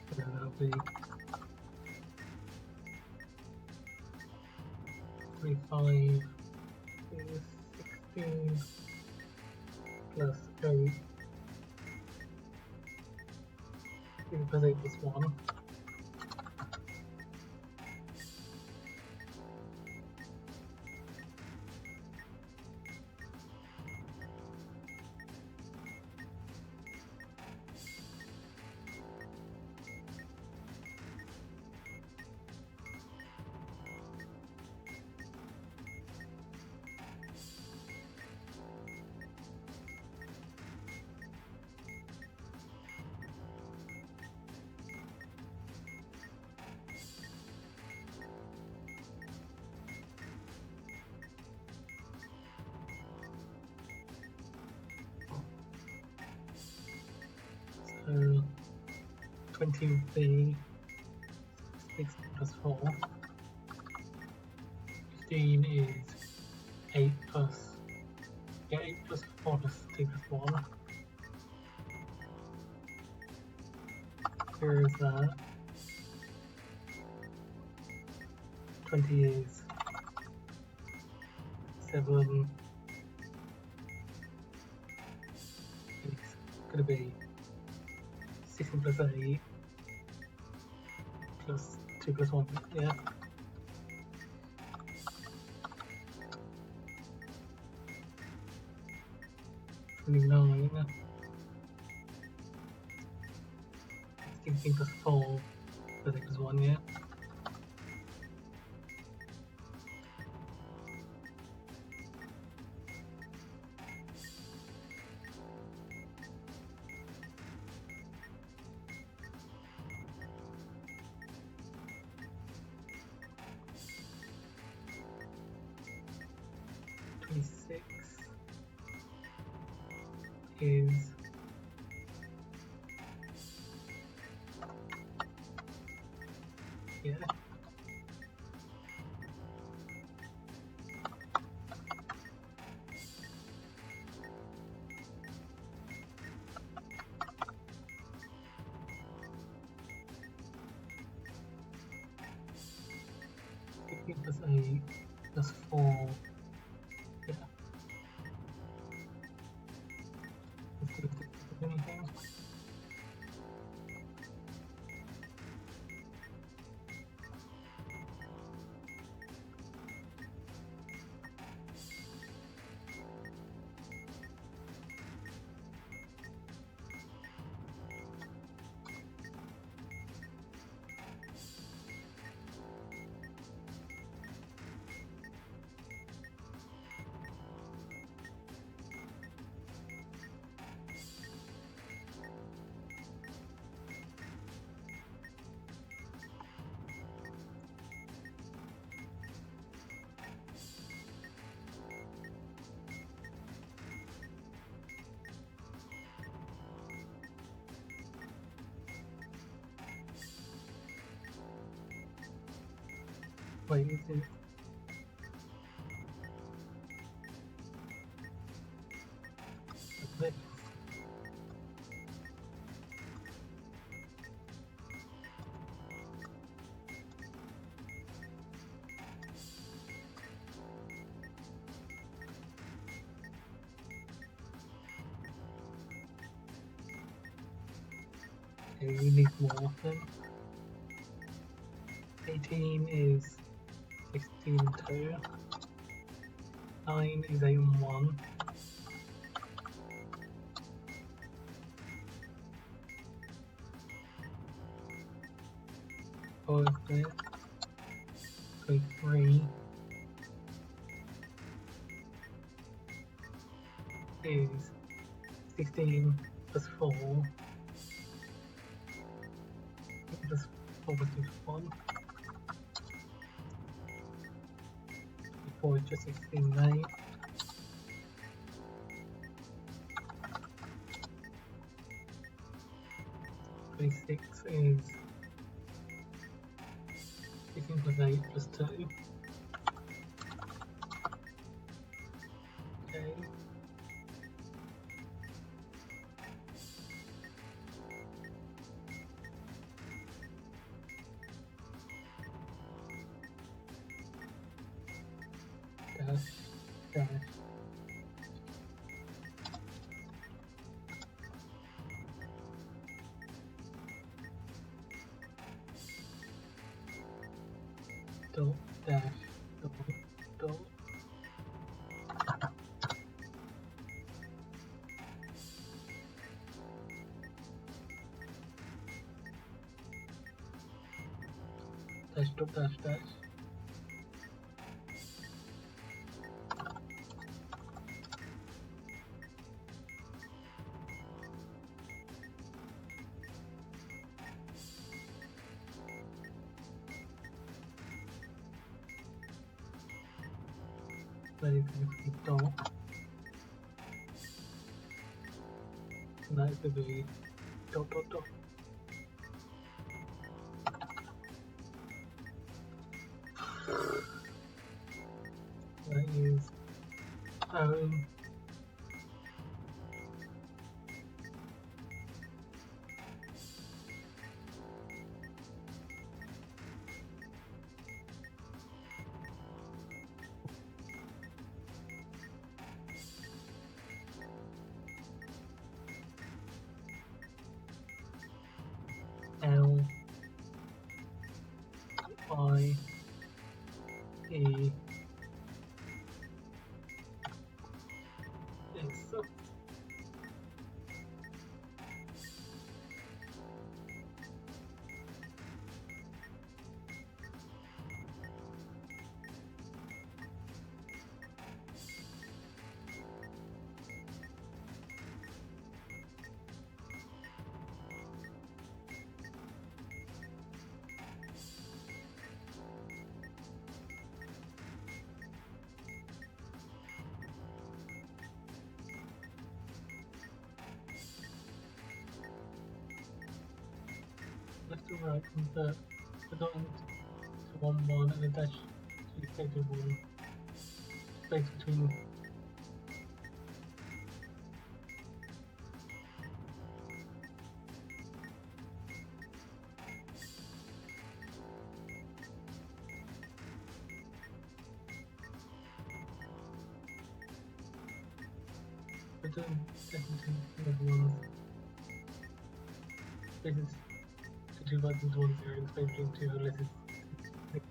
So that'll be 35 is 16 plus 8. Plus 8 plus 1. So 20 would be 6 plus 4. 15 is 8 plus 8 plus 4 plus 2 plus 1. Here is that. 20 is 7. It's gonna be 16 plus 8 plus 2 plus 1, yeah. $29. 16 plus 4 plus 8 plus 1, yeah. Is yeah. Plus 8 plus 4. Yeah. Anything? Wait, is it? This. Okay, we need more then. 18 is 16 and 2. 9 is 8 and 1. 5 there. So 3 is 16 plus 4. Plus 4 plus 2 is 1. 4 is just 16 and 8. 26 is 16 plus 8 plus 2. Okay. Dash, dash. Dot, dash, dot, dot. Dash, dot, dash, dash. Then you can click dot. And that is going to be dot, dot, dot. That is L I E S. Left to right, convert the dot to 1 1 and a dash to negative 1. Space between the second two ones. Spaces to 2 buttons 1 0 and space between 2 letters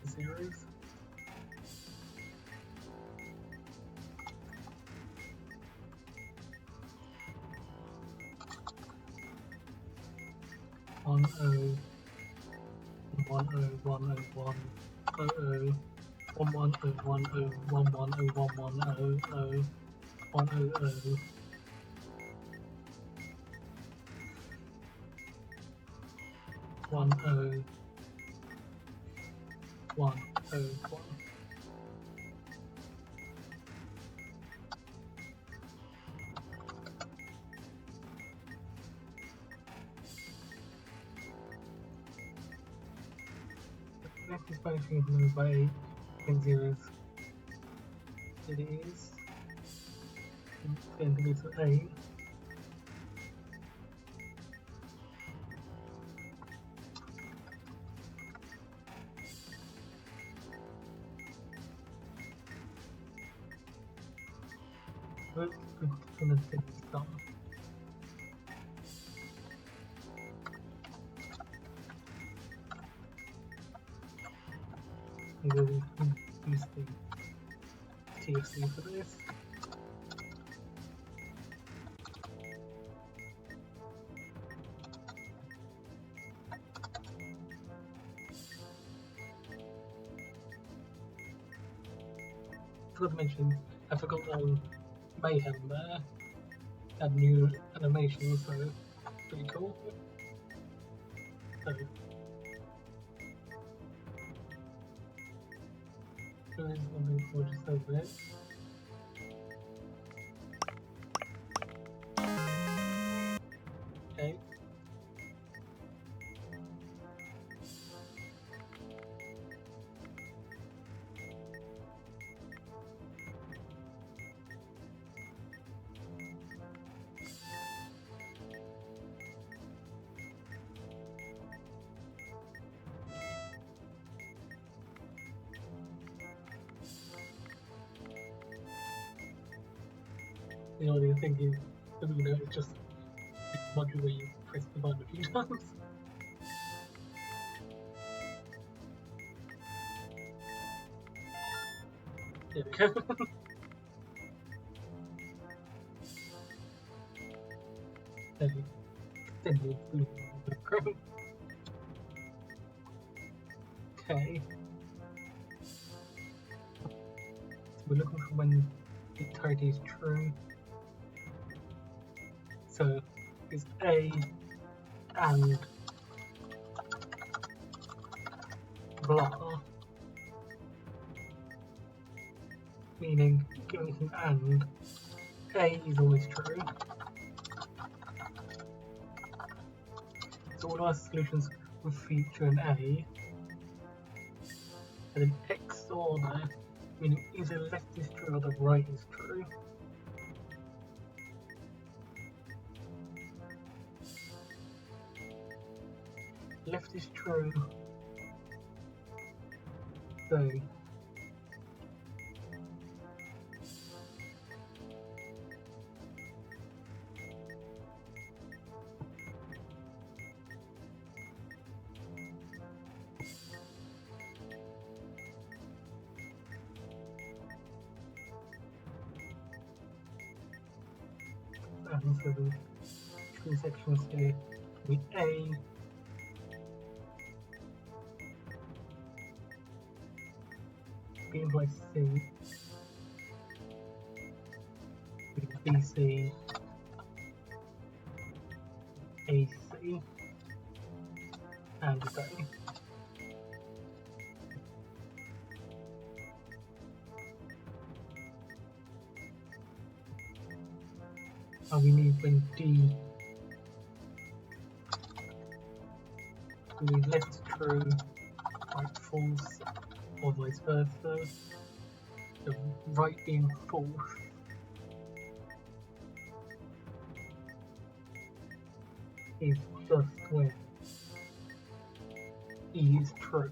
zeros. One O 1 0 1 0 1 0 0 1 1 0 1 0 1 1 0 1 1 0 0 1 0 0 1 0 1 0 1. Next is by 8. think 0 it is. It's going to be to A. Let's gonna take this down. I'm going to use the TFC for this. Forgot to mention, I forgot Mayhem there. Had new animations, so pretty cool. So, there is something for just over there. Okay. The only thing is, the Modulo is just a module where you press the button a few times. There we go. Then we move the background. Okay. So we're looking for when the entirety is true. So it's A and blah, meaning giving it an and, A is always true. So all our solutions will feature an A, and then XOR there, meaning either left is true or the right is true. Left is true, so and so the true sections here with A. B implies C, with BC, AC, and A. And we need when D, we need left true, right false, or vice versa. The right being false is just when E is true.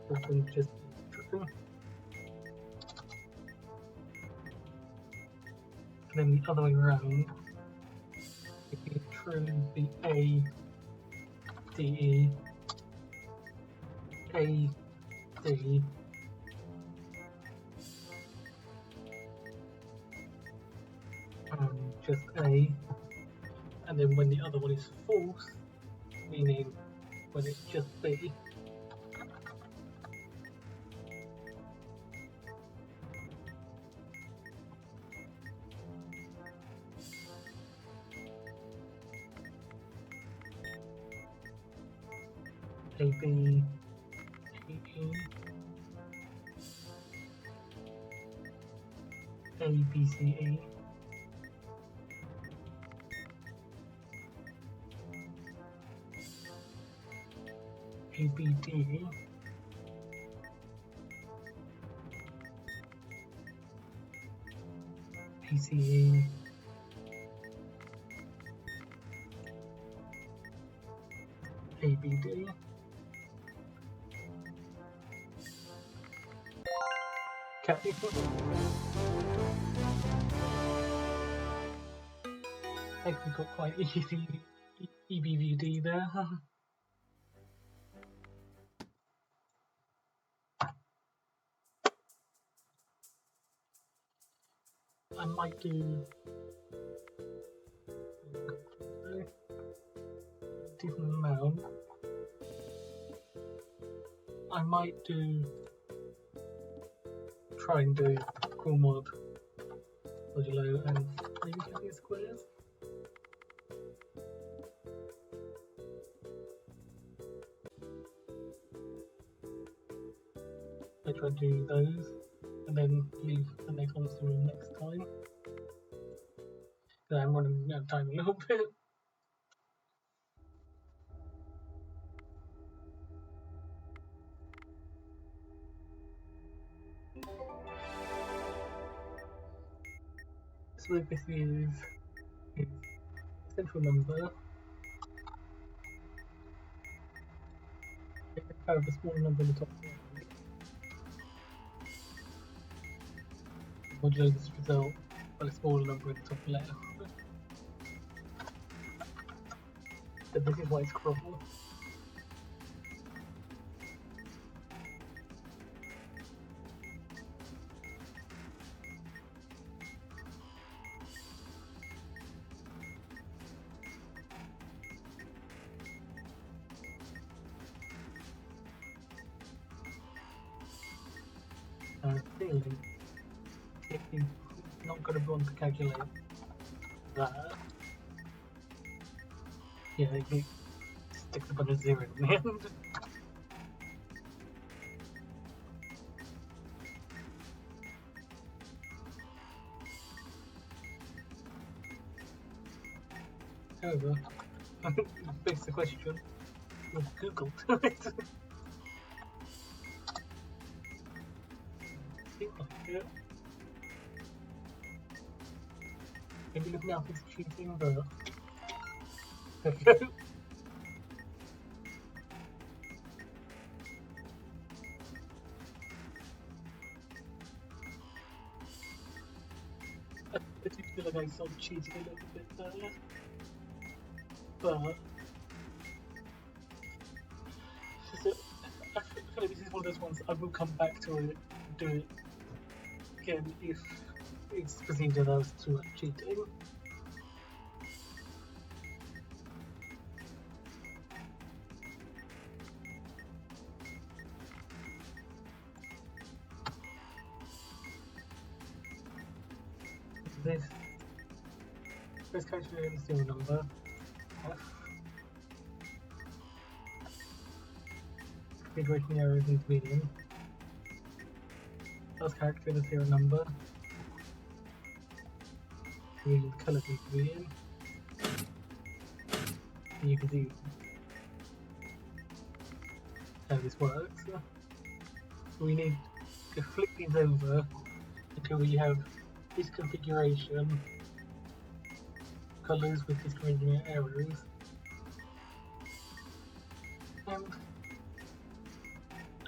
This one's just true. And then the other way around, if you true the A, D, E, A, D, and just A, and then when the other one is false, meaning when it's just B, AB, AE, ABCE, ABD, ACE, ABD, okay. I think we got quite easy EBVD there. I might do different amount. I might try and do cool mod modulo and maybe having squares. I try to do those and then leave the next ones to next time. So I'm running out of time a little bit. So this is central number. If I have a small number in the top right, modulo this result by a smaller number in the top left. So this is why it's crumble. Feeling if you're not going to want to calculate that, yeah, you stick a bunch of zeros in the end. However, begs the question, with Google to it. Yeah. Maybe looking out is cheating, but there we go. I do feel like I sort of cheated a little bit there, but so, I feel like this is one of those ones I will come back to it, do it again if it's perceived as to cheating. This first character in the serial number F. Configuration error is median. Last character in the serial number. The colour needs to be in. And you can see how this works. So we need to flip these over until we have this configuration, colours with discriminating errors, and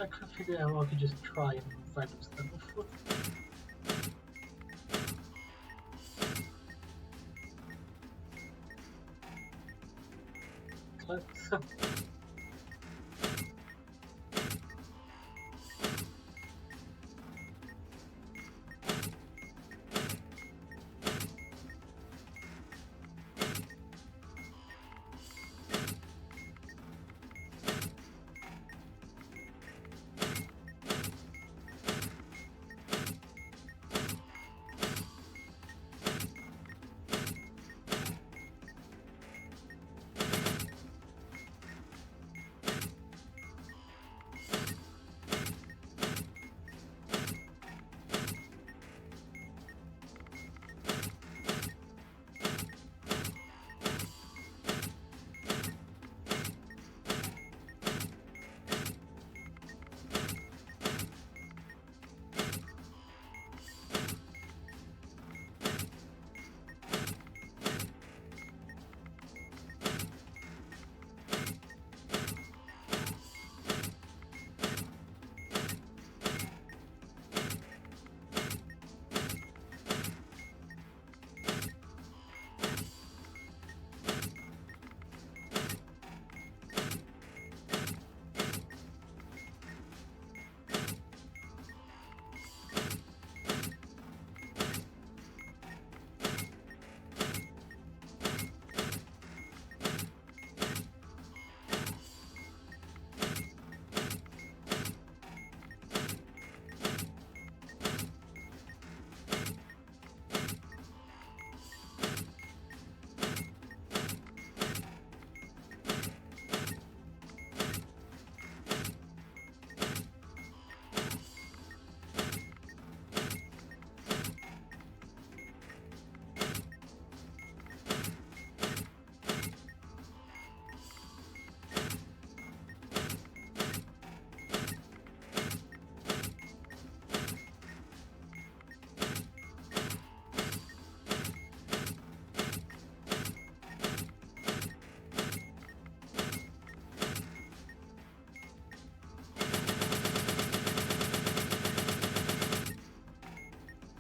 I could figure out how I could just try and random stuff. Close.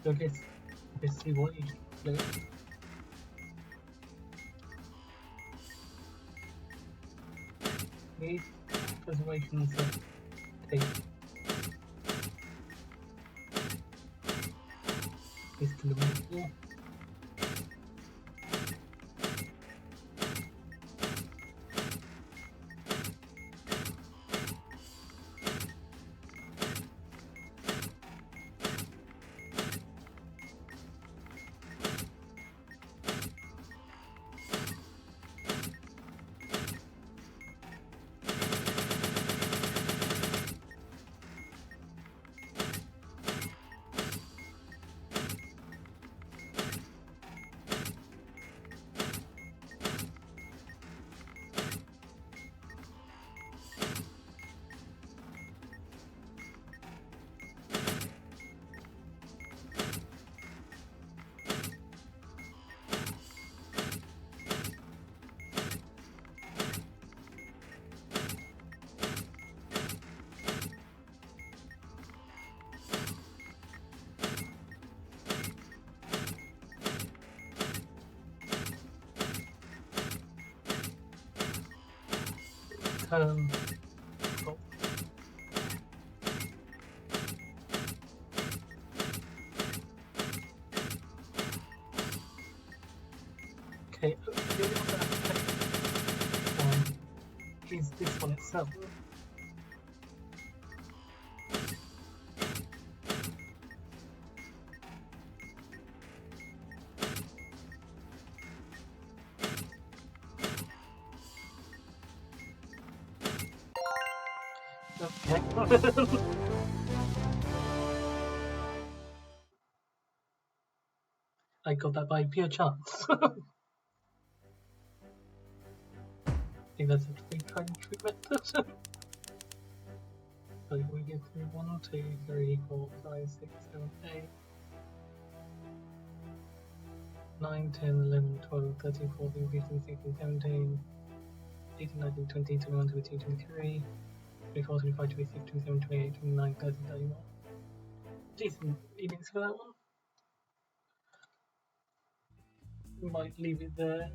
So I guess see what you do. These preservations take this to the middle. Turn. Oh. Okay, the other one is this one itself. Okay. I got that by pure chance. I think that's actually trying to method. So we get through 1, 2, 3, 4, 5, 6, 7, 8, 9, 10, 11, 12, 13, 14, 15, 16, 17, 18, 19, 20, 21, 22, 23, 24, 25, 26, 27, 28, 29, 30, 31. Decent evenings for that one. We might leave it there.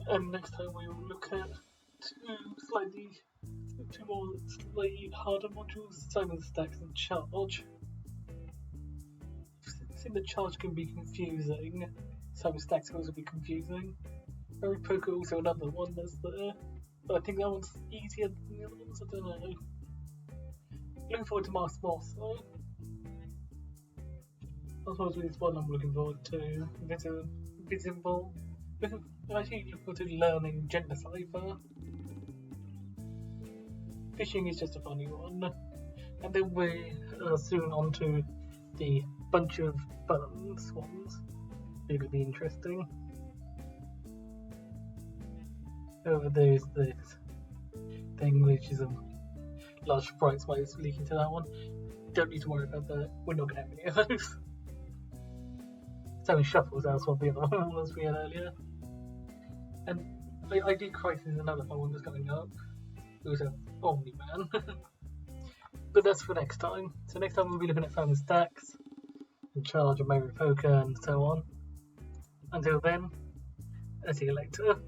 And next time we will look at two more slightly harder modules, Simon Stacks and Charge. I think the Charge can be confusing. Simon Stacks can also be confusing. Very Poker also another one that's there. But I think that one's easier than the other ones, I don't know. Looking forward to Morse though. That's one I'm looking forward to. Visible. I'm actually looking forward to learning gender cipher. Fishing is just a funny one. And then we are soon on to the bunch of buttons ones. It'll be interesting. There's this thing which is a large sprite spiders leaking to that one. Don't need to worry about that. We're not going to have any of those. Same shuffles as what the other one was we had earlier. And ID Crisis is another fun one that's coming up. It was a Omni-Man. But that's for next time. So next time we'll be looking at Simon Stacks and Charge and Mary Poker and so on. Until then, I'll see you later.